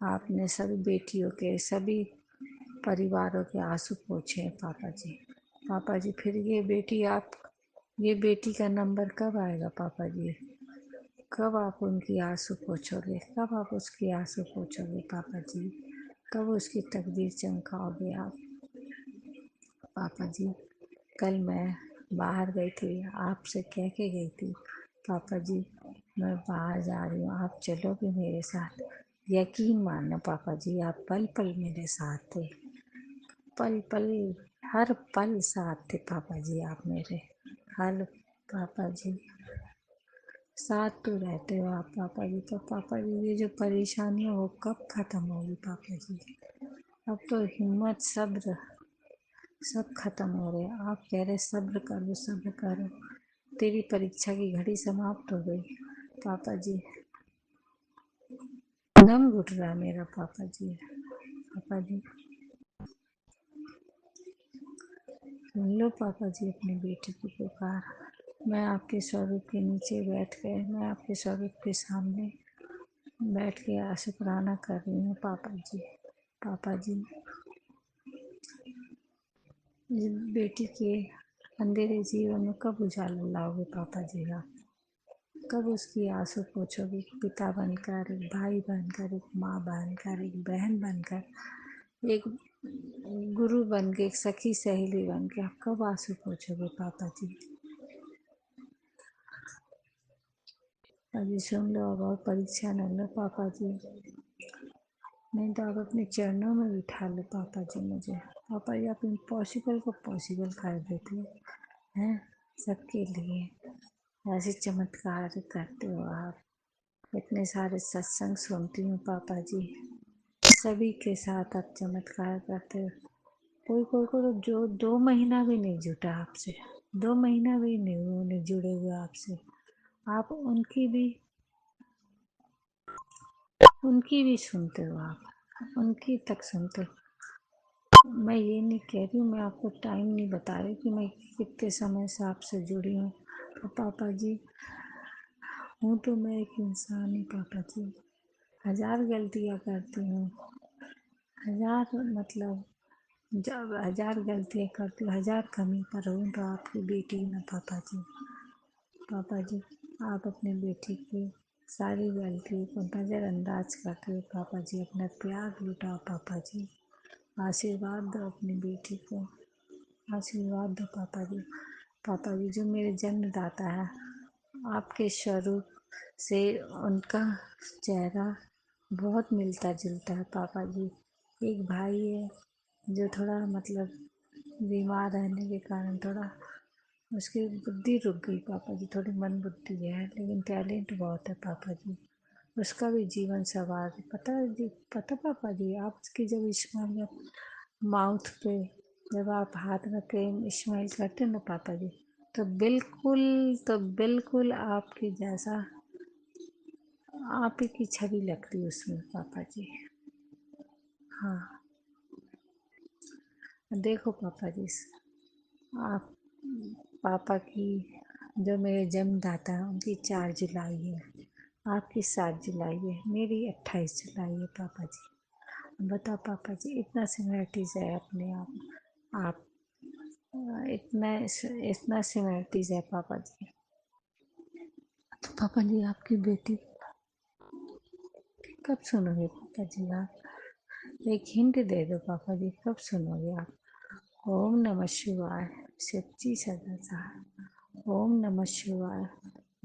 आपने सभी बेटियों के, सभी परिवारों के आंसू पोंछे हैं पापा जी। पापा जी फिर ये बेटी का नंबर कब आएगा पापा जी? कब आप उनकी आंसू पोंछोगे? कब आप उसकी आंसू पोंछोगे पापा जी? कब उसकी तकदीर चमकाओगे आप पापा जी? कल मैं बाहर गई थी, आपसे कह के गई थी पापा जी मैं बाहर जा रही हूँ, आप चलोगे मेरे साथ? यकीन मानना पापा जी, आप पल पल मेरे साथ थे, पल पल, हर पल साथ थे पापा जी आप मेरे। हर पापा जी साथ तो रहते हो आप पापा जी। तो पापा जी ये जो परेशानी है वो कब खत्म होगी पापा जी? अब तो हिम्मत सब्र सब खत्म हो रहे हैं। आप कह रहे सब्र करो, सब्र करो, तेरी परीक्षा की घड़ी समाप्त हो गई पापा जी। दम घुट रहा है मेरा पापा जी। पापा जी सुन लो पापा जी अपने बेटे की पुकार। मैं आपके स्वरूप के नीचे बैठ कर, मैं आपके स्वरूप के सामने बैठ के शुक्राना कर रही हूँ पापा जी। पापा जी बेटी के अंधेरे जीवन में कब उजाला लाओगे पापा जी आप? कब उसकी आंसू पोंछोगे? पिता बनकर, एक भाई बनकर, एक माँ बनकर, एक बहन बनकर, एक गुरु बन के, एक सखी सहेली बन के आप कब आंसू पोंछोगे पापा जी? अभी सुन लो, अब और परीक्षा न लो पापा जी, नहीं तो आप अपने चरणों में बिठा लो पापा जी मुझे। पापा जी आप इम्पॉसिबल को पॉसिबल कर देते हो हैं सबके लिए। ऐसे चमत्कार करते हो आप। इतने सारे सत्संग सुनती हूँ पापा जी, सभी के साथ आप चमत्कार करते हो। कोई कोई को तो जो 2 महीना भी नहीं जुटा आपसे, 2 महीना भी नहीं हुए उन्हें जुड़े हुए आपसे, आप उनकी भी सुनते हो, आप उनकी तक सुनते हो। मैं ये नहीं कह रही हूँ, मैं आपको टाइम नहीं बता रही कि मैं कितने समय से आपसे जुड़ी हूँ। तो पापा जी हूँ तो मैं एक इंसान ही पापा जी, 1000 गलतियाँ करती हूँ, 1000 जब 1000 गलतियाँ करती हूँ, 1000 कमी पर हूँ तो आपकी बेटी ना पापा जी। पापा जी आप अपने बेटी की सारी गलतियों को नज़रअंदाज करते हुए पापा जी अपना प्यार लुटाओ पापा जी। आशीर्वाद दो अपनी बेटी को, आशीर्वाद दो पापा जी। पापा जी जो मेरे जन्मदाता है, आपके स्वरूप से उनका चेहरा बहुत मिलता जुलता है पापा जी। एक भाई है जो थोड़ा बीमार रहने के कारण थोड़ा उसकी बुद्धि रुक गई पापा जी, थोड़ी मन बुद्धि है, लेकिन टैलेंट बहुत है पापा जी। उसका भी जीवन सवार पता है जी, पता पापा जी आपकी जब स्माइल माउथ पे जब आप हाथ में के स्माइल करते हैं ना पापा जी, तो बिल्कुल आपकी जैसा आप ही की छवि लगती है उसमें पापा जी। हाँ देखो पापा जी, आप पापा की जो मेरे जन्मदाता है उनकी 4 जुलाई है, आपकी 7 जुलाई है, मेरी 28 जुलाई है पापा जी। बताओ पापा जी इतना सिमिलरिटीज है अपने आप इतना इतना सिमिलरिटीज है पापा जी। तो पापा जी आपकी बेटी कब सुनोगे पापा जी आप? एक हिंट दे दो पापा जी, कब सुनोगे आप? ओम नमः शिवाय, शिवजी सदा सहाय। ओम नमः शिवाय,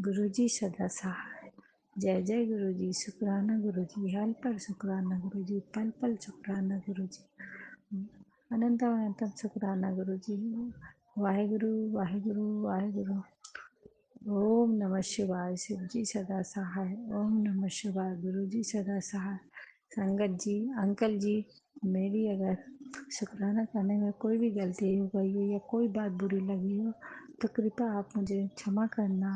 गुरुजी सदा सहाय। जय जय गुरुजी, शुक्राना गुरुजी, हल पर शुक्राना गुरुजी, पल पल शुक्राना गुरुजी, अनंतम अनंतम शुक्राना गुरुजी। वाहेगुरु वाहेगुरु वाहेगुरु। ओम नमः शिवाय, शिवजी सदा सहाय। ओम नमः शिवाय, गुरुजी सदा सहाय। संगत जी, अंकल जी, मेरी अगर शुक्राना करने में कोई भी गलती हो गई हो या कोई बात बुरी लगी हो तो कृपया आप मुझे क्षमा करना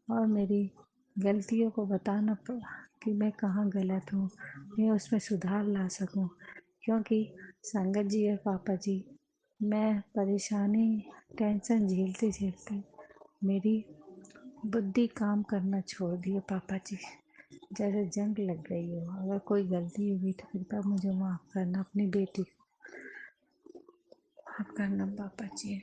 और मेरी गलतियों को बताना कि मैं कहाँ गलत हूँ, मैं उसमें सुधार ला सकूँ। क्योंकि संगत जी और पापा जी, मैं परेशानी टेंशन झेलते झेलते मेरी बुद्धि काम करना छोड़ दिया पापा जी, जैसे जंग लग गई हो। अगर कोई गलती हुई तो कृपया मुझे माफ़ करना, अपनी बेटी माफ़ करना पापा जी।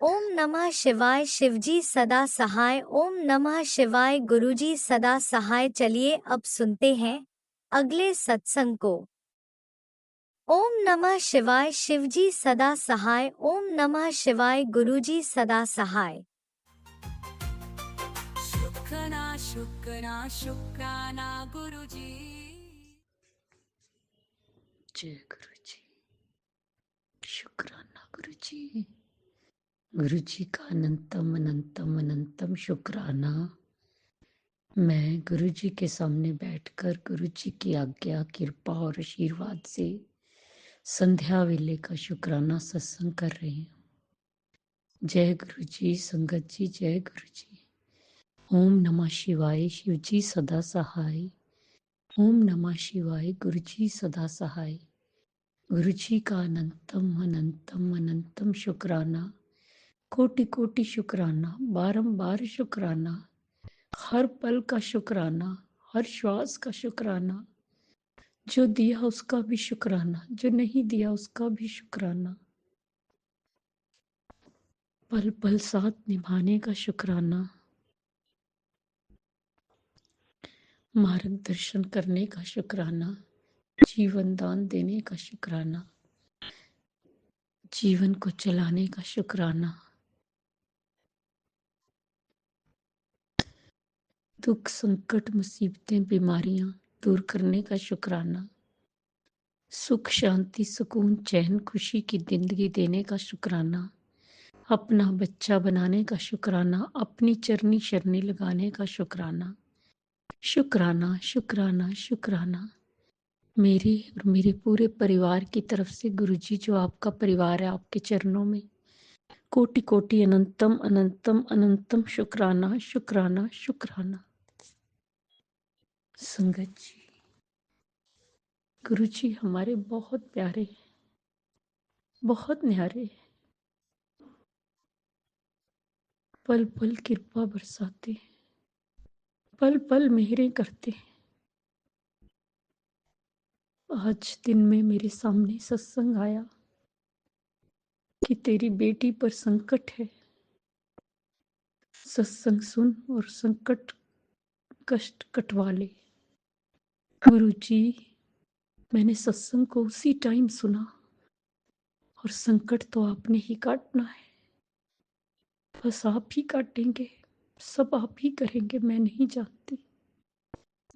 ओम नमः शिवाय, शिवजी सदा सहाय। ओम नमः शिवाय, गुरुजी सदा सहाय। चलिए अब सुनते हैं अगले सत्संग को। ओम नमः शिवाय, शिवजी सदा सहाय। ओम नमः शिवाय, गुरुजी सदा सहाय। शुक्राना शुक्राना शुक्राना गुरुजी। जय गुरु जी, शुक्राना गुरु जी। गुरु जी का अनंतम अनंतम अनंतम शुक्राना। मैं गुरु जी के सामने बैठकर गुरु जी की आज्ञा, कृपा और आशीर्वाद से संध्या वेले का शुक्राना सत्संग कर रही हूँ। जय गुरु जी, संगत जी, जय गुरु जी। ओम नमः शिवाय, शिव जी सदा सहाय। ओम नमः शिवाय, गुरु जी सदा सहाय। गुरु जी का अनंतम अनंतम अनंतम शुक्राना, कोटि कोटि शुक्राना, बारंबार शुक्राना, हर पल का शुक्राना, हर श्वास का शुक्राना। जो दिया उसका भी शुक्राना, जो नहीं दिया उसका भी शुक्राना, पल पल साथ निभाने का शुक्राना, मार्गदर्शन करने का शुक्राना, जीवन दान देने का शुक्राना, जीवन को चलाने का शुक्राना, दुख संकट मुसीबतें बीमारियां दूर करने का शुक्राना, सुख शांति सुकून चैन खुशी की जिंदगी देने का शुक्राना, अपना बच्चा बनाने का शुक्राना, अपनी चरनी शरनी लगाने का शुक्राना, शुक्राना शुक्राना शुक्राना मेरे और मेरे पूरे परिवार की तरफ से। गुरुजी, जो आपका परिवार है, आपके चरणों में कोटि कोटि अनंतम अनंतम अनंतम शुक्राना शुक्राना शुक्राना। संगत जी, गुरुजी हमारे बहुत प्यारे हैं, बहुत न्यारे हैं, पल पल कृपा बरसाते हैं, पल पल मेहरें करते हैं। आज दिन में मेरे सामने सत्संग आया कि तेरी बेटी पर संकट है, सत्संग सुन और संकट कष्ट कटवा ले। गुरुजी, मैंने सत्संग को उसी टाइम सुना और संकट तो आपने ही काटना है, बस आप ही काटेंगे, सब आप ही करेंगे, मैं नहीं जानती।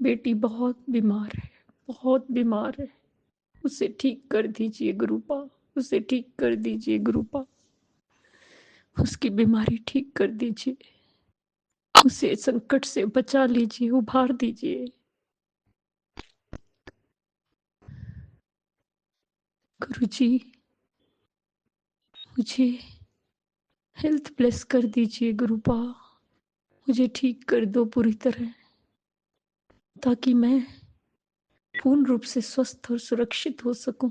बेटी बहुत बीमार है, बहुत बीमार है, उसे ठीक कर दीजिए गुरुपा, उसे ठीक कर दीजिए गुरुपा, उसकी बीमारी ठीक कर दीजिए, उसे संकट से बचा लीजिए, उभार दीजिए। गुरुजी, मुझे हेल्थ ब्लेस कर दीजिए गुरुपा, मुझे ठीक कर दो पूरी तरह, ताकि मैं पूर्ण रूप से स्वस्थ और सुरक्षित हो सकूं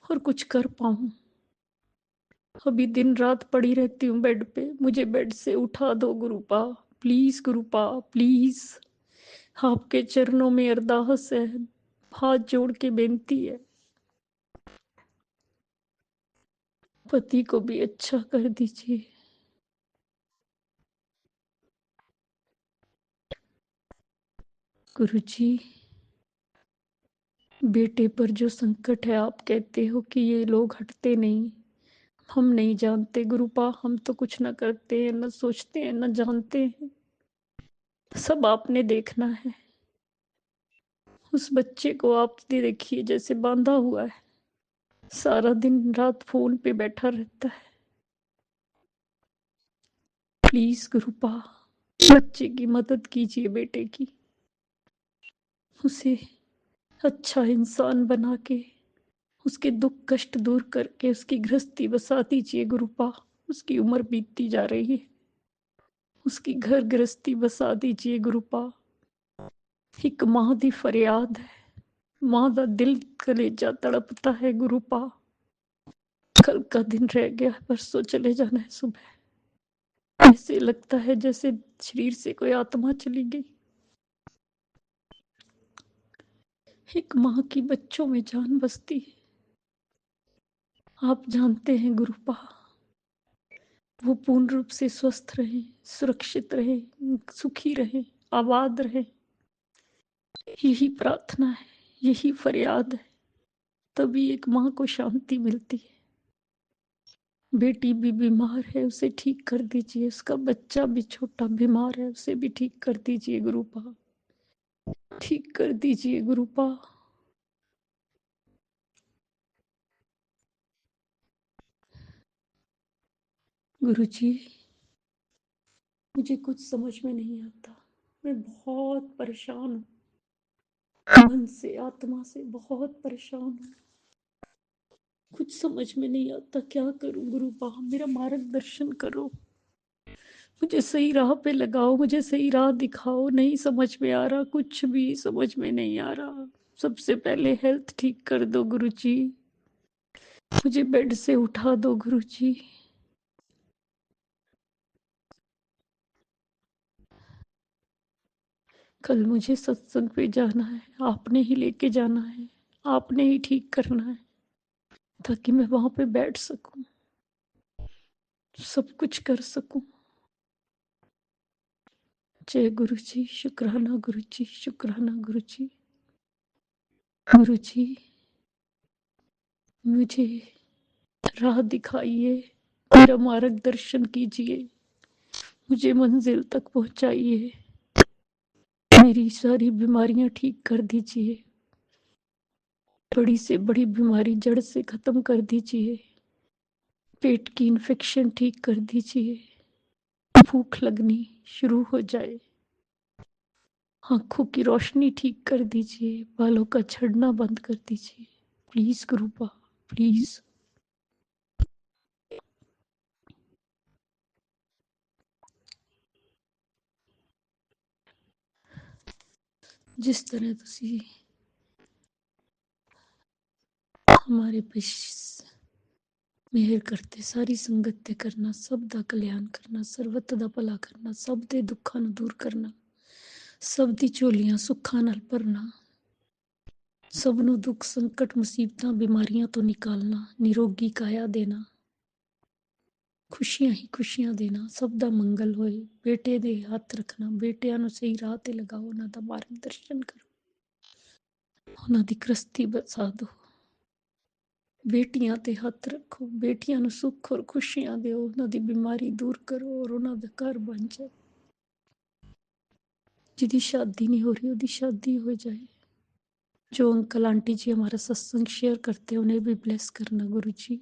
और कुछ कर पाऊं। अभी दिन रात पड़ी रहती हूँ बेड पे, मुझे बेड से उठा दो गुरुपा, प्लीज गुरुपा प्लीज। आपके चरणों में अरदास है, हाथ जोड़ के बेनती है। पति को भी अच्छा कर दीजिए। गुरुजी, बेटे पर जो संकट है, आप कहते हो कि ये लोग हटते नहीं, हम नहीं जानते गुरुपा, हम तो कुछ ना करते हैं, न सोचते हैं, न जानते हैं, सब आपने देखना है। उस बच्चे को आपने देखिए जैसे बांधा हुआ है, सारा दिन रात फोन पे बैठा रहता है। प्लीज गुरुपा, बच्चे की मदद कीजिए, बेटे की, उसे अच्छा इंसान बना के, उसके दुख कष्ट दूर करके उसकी गृहस्थी बसा दीजिए गुरुपा। उसकी उम्र बीतती जा रही है, उसकी घर गृहस्थी बसा दीजिए गुरुपा। एक मां दी फरियाद है, मां दा दिल कलेजा तड़पता है गुरुपा। कल का दिन रह गया, परसों चले जाना है सुबह। ऐसे लगता है जैसे शरीर से कोई आत्मा चली गई। एक मां की बच्चों में जान बसती है, आप जानते हैं गुरुपा। वो पूर्ण रूप से स्वस्थ रहे, सुरक्षित रहे, सुखी रहे, आबाद रहे, यही प्रार्थना है, यही फरियाद है। तभी एक मां को शांति मिलती है। बेटी भी बीमार है, उसे ठीक कर दीजिए, उसका बच्चा भी छोटा बीमार है, उसे भी ठीक कर दीजिए गुरुपा, ठीक कर दीजिए गुरुपा। गुरुजी, मुझे कुछ समझ में नहीं आता, मैं बहुत परेशान हूँ, मन से आत्मा से बहुत परेशान हूँ। कुछ समझ में नहीं आता क्या करूं गुरुपा, मेरा मार्गदर्शन करो, मुझे सही राह पे लगाओ, मुझे सही राह दिखाओ। नहीं समझ में आ रहा, कुछ भी समझ में नहीं आ रहा। सबसे पहले हेल्थ ठीक कर दो गुरुजी, मुझे बेड से उठा दो गुरुजी। कल मुझे सत्संग पे जाना है, आपने ही लेके जाना है, आपने ही ठीक करना है, ताकि मैं वहां पे बैठ सकूं, सब कुछ कर सकूं। जय गुरु जी, शुक्राना गुरु जी, शुक्राना गुरु जी। गुरु जी, मुझे राह दिखाइए, मेरा मार्गदर्शन कीजिए, मुझे मंजिल तक पहुंचाइए, मेरी सारी बीमारियां ठीक कर दीजिए, बड़ी से बड़ी बीमारी जड़ से खत्म कर दीजिए, पेट की इन्फेक्शन ठीक कर दीजिए, भूख लगनी शुरू हो जाए, आंखों की रोशनी ठीक कर दीजिए, बालों का झड़ना बंद कर दीजिए। Please गुरुपा, please. जिस तरह तुसी हमारे पे मेहर करते, सारी संगत ते करना, सब दा कल्याण करना, सर्वत दा भला करना, सब दे दुखां नूं दूर करना, सब दी झोलियां सुखां नाल भरना, सब नूं दुख संकट मुसीबतां बीमारियां तो निकालना, निरोगी काया देना, खुशियां ही खुशियां देना, सब दा मंगल होए। बेटे दे हत्थ रखना, बेटियां नूं सही राह ते लगाओ, उन्हां दा मार्गदर्शन करो, उन्हां दी कृस्ती बसा दो। बेटियां ते हत्थ रखो, बेटियां नूं सुख और खुशियां दिओ, उन्हां दी बीमारी दूर करो और उन्हां दा घर बन जाए। जिहदी शादी नहीं हो रही, ओदी शादी हो जाए। जो अंकल आंटी जी हमारा सत्संग शेयर करते हैं, उन्हें भी ब्लेस करना गुरु जी।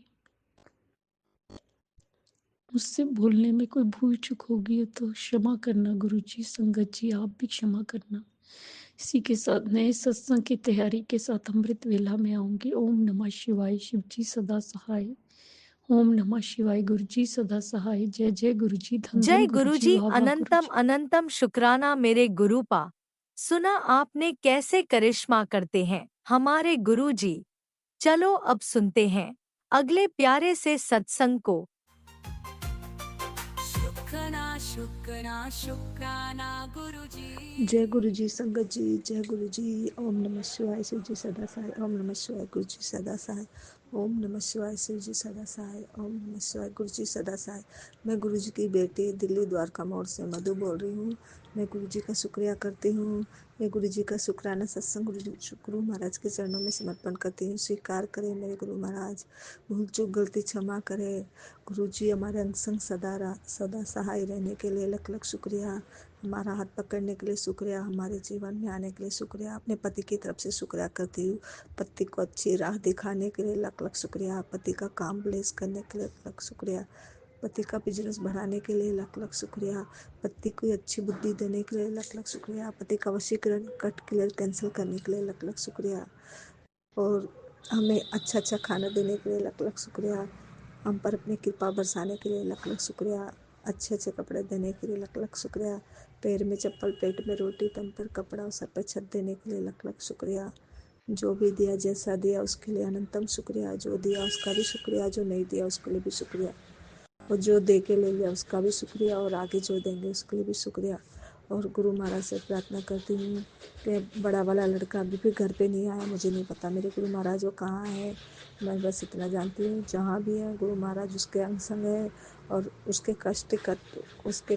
मुझसे बोलने में कोई भूल चूक होगी तो क्षमा करना गुरु जी। संगत जी आप भी क्षमा करना। इसी के साथ नए सत्संग की तैयारी के साथ अमृत वेला में आऊंगी। ओम नमः शिवाय। शिव जी सदा सहाय। ओम नमः शिवाय। गुरु जी सदा सहाय। जय जय गुरु जी। धन धन जय गुरु जी। गुरुजी, वाह वाह गुरु अनंतम जी। अनंतम शुक्राना मेरे गुरुपा। सुना आपने कैसे करिश्मा करते हैं हमारे गुरुजी। चलो अब सुनते हैं अगले प्यारे से सत्संग को। शुक्राना शुक्राना गुरुजी। जय गुरु जी। संगत जी जय गुरु जी। ओम नमः शिवाय। शिव जी सदा सहाय। ओम नमः शिवाय। गुरु जी सदा सहाय। ओम नमः शिवाय। शिव जी सदा सहाय। ओम नमः शिवाय। गुरु जी सदा सहाय। मैं गुरु जी की बेटी दिल्ली द्वारका मोड़ से मधु बोल रही हूँ। मैं गुरु जी का शुक्रिया करती हूँ। मैं गुरु जी का शुक्राना सत्संग गुरु महाराज के चरणों में समर्पण करती हूँ। स्वीकार करें मेरे गुरु महाराज। भूल चूक गलती क्षमा करें। गुरु जी हमारे अंग संग सदा सहाय रहने के लिए लख लख शुक्रिया। हमारा हाथ पकड़ने के लिए शुक्रिया। हमारे जीवन में आने के लिए शुक्रिया। अपने पति की तरफ से शुक्रिया करती हूँ। पति को अच्छी राह दिखाने के लिए लख लख शुक्रिया। पति का काम ब्लेस करने के लिए लख शुक्रिया। पति का बिजनेस बढ़ाने के लिए लख लख शुक्रिया। पति को अच्छी बुद्धि देने के लिए लख लख शुक्रिया। पति का वशीकरण कट क्लियर कैंसिल करने के लिए लख लख शुक्रिया। और हमें अच्छा अच्छा खाना देने के लिए लख लख शुक्रिया। हम पर अपनी कृपा बरसाने के लिए लख लख शुक्रिया। अच्छे अच्छे कपड़े देने के लिए लख लख शुक्रिया। पैर में चप्पल, पेट में रोटी, तन पर कपड़ा और सर पर छत देने के लिए लख लख शुक्रिया। जो भी दिया, जैसा दिया उसके लिए अनंतम शुक्रिया। जो दिया उसका भी शुक्रिया, जो नहीं दिया उसके लिए भी शुक्रिया। और जो दे के ले लिया उसका भी शुक्रिया, और आगे जो देंगे उसके लिए भी शुक्रिया। और गुरु महाराज से प्रार्थना करती हूँ कि बड़ा वाला लड़का अभी भी घर पे नहीं आया। मुझे नहीं पता मेरे गुरु महाराज वो कहाँ है। मैं बस इतना जानती हूँ, जहाँ भी है गुरु महाराज उसके अंग संग है और उसके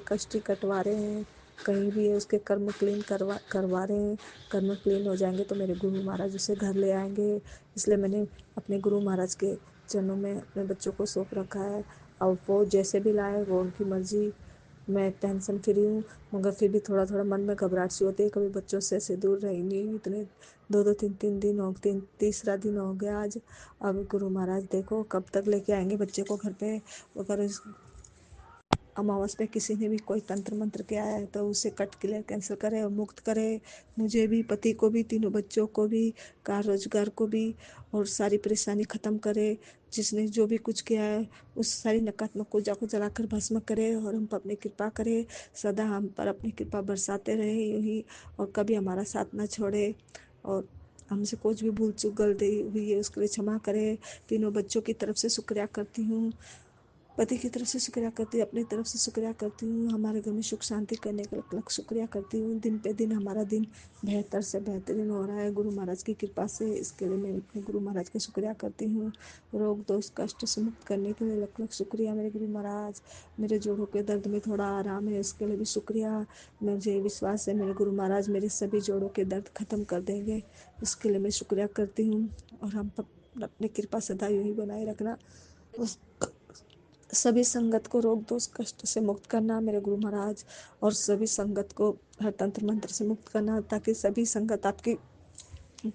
कष्ट कटवा रहे हैं। कहीं भी है उसके कर्म क्लीन करवा रहे हैं। कर्म क्लीन हो जाएंगे तो मेरे गुरु महाराज उसे घर ले आएंगे। इसलिए मैंने अपने गुरु महाराज के चरणों में अपने बच्चों को सौंप रखा है। और वो जैसे भी लाए वो उनकी मर्जी। मैं टेंशन फ्री हूँ, मगर फिर भी थोड़ा थोड़ा मन में घबराहट सी होती है। कभी बच्चों से ऐसे दूर रही नहीं हूँ। इतने 2-2 3-3 दिन हो, तीसरा दिन हो गया आज। अब गुरु महाराज देखो कब तक लेके आएंगे बच्चे को घर पे। अगर अमावस पे किसी ने भी कोई तंत्र मंत्र किया है तो उसे कट क्लियर कैंसिल करे और मुक्त करे। मुझे भी, पति को भी, तीनों बच्चों को भी, कार रोजगार को भी, और सारी परेशानी खत्म करे। जिसने जो भी कुछ किया है उस सारी नकारात्मक ऊर्जा को जलाकर भस्म करे और हम पर अपनी कृपा करे। सदा हम पर अपनी कृपा बरसाते रहे यूं ही, और कभी हमारा साथ न छोड़े। और हमसे कुछ भी भूल चूक गलती हुई है उसके लिए क्षमा करे। तीनों बच्चों की तरफ से शुक्रिया करती हूँ। पति की तरफ से शुक्रिया करती हूँ, अपनी तरफ से शुक्रिया करती हूँ, हमारे घर में सुख शांति करने का लख लख शुक्रिया करती हूँ। दिन पे दिन हमारा दिन बेहतर से बेहतरीन हो रहा है गुरु महाराज की कृपा से। इसके लिए मैं अपने गुरु महाराज का शुक्रिया करती हूँ। रोग दोष कष्ट से मुक्त करने के लिए लख लख शुक्रिया मेरे गुरु महाराज। मेरे जोड़ों के दर्द में थोड़ा आराम है, इसके लिए भी शुक्रिया। मुझे विश्वास है मेरे गुरु महाराज मेरे सभी जोड़ों के दर्द खत्म कर देंगे, इसके लिए मैं शुक्रिया करती हूँ। और हम पर अपनी कृपा सदा यूं ही बनाए रखना। उस सभी संगत को रोग दोष कष्ट से मुक्त करना मेरे गुरु महाराज, और सभी संगत को हर तंत्र मंत्र से मुक्त करना, ताकि सभी संगत आपकी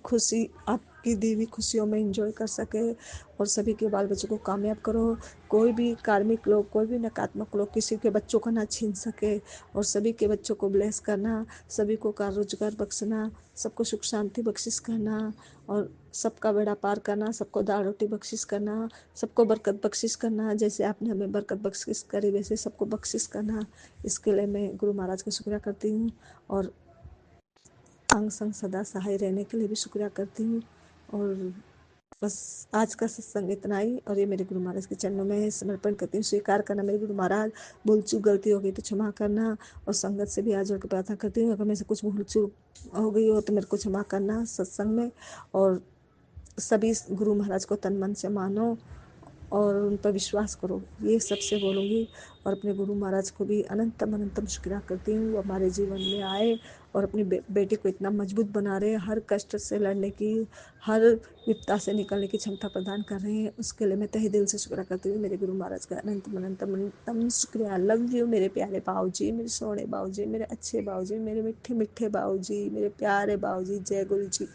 खुशी, आपकी दी हुई खुशियों में एंजॉय कर सके, और सभी के बाल बच्चों को कामयाब करो। कोई भी कार्मिक लोग, कोई भी नकारात्मक लोग किसी के बच्चों को ना छीन सके, और सभी के बच्चों को ब्लेस करना, सभी को कार रोजगार बख्शना, सबको सुख शांति बख्शिश करना, और सबका बेड़ा पार करना, सबको दाल रोटी बख्शिश करना, सबको बरकत बख्शिश करना। जैसे आपने हमें बरकत बख्शिश करी वैसे सबको बख्शिश करना। इसके लिए मैं गुरु महाराज का शुक्रिया करती हूँ, और अंग संग सदा सहाय रहने के लिए भी शुक्रिया करती हूँ। और बस आज का सत्संग इतना ही, और ये मेरे गुरु महाराज के चरणों में समर्पण करती हूँ। स्वीकार करना मेरे गुरु महाराज, भूल चूक गलती हो गई तो क्षमा करना, और संगत से भी आज जोड़ के प्रार्थना करती हूँ, अगर मेरे से कुछ भूल चूक हो गई हो तो मेरे को क्षमा करना सत्संग में। और सभी गुरु महाराज को तन मन से मानो और उन पर विश्वास करो, ये सबसे बोलूँगी। और अपने गुरु महाराज को भी अनंतम अनंतम शुक्रिया करती हूँ, हमारे जीवन में आए और अपनी बेटी को इतना मजबूत बना रहे, हर कष्ट से लड़ने की, हर विपदा से निकलने की क्षमता प्रदान कर रहे हैं। उसके लिए मैं तहे दिल से शुक्रिया करती हूँ मेरे गुरु महाराज का अनंतम अनंतम अनंतम शुक्रिया। लव यू मेरे प्यारे बाऊजी, मेरे सोने बाऊजी, मेरे अच्छे बाऊजी, मेरे मीठे मीठे बाऊजी, मेरे प्यारे बाऊजी। जय गुरु जी।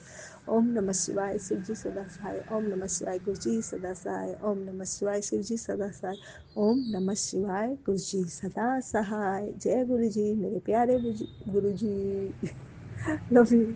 ओम नमः शिवाय, शिव जी सदा सहाय। ओम नमः शिवाय, गुरु जी सदा सहाय। ओम नमः शिवाय, शिव जी सदा सहाय। ओम नमः शिवाय, गुरु जी सदा सहाय। जय गुरु जी, मेरे प्यारे गुरु जी। Love you.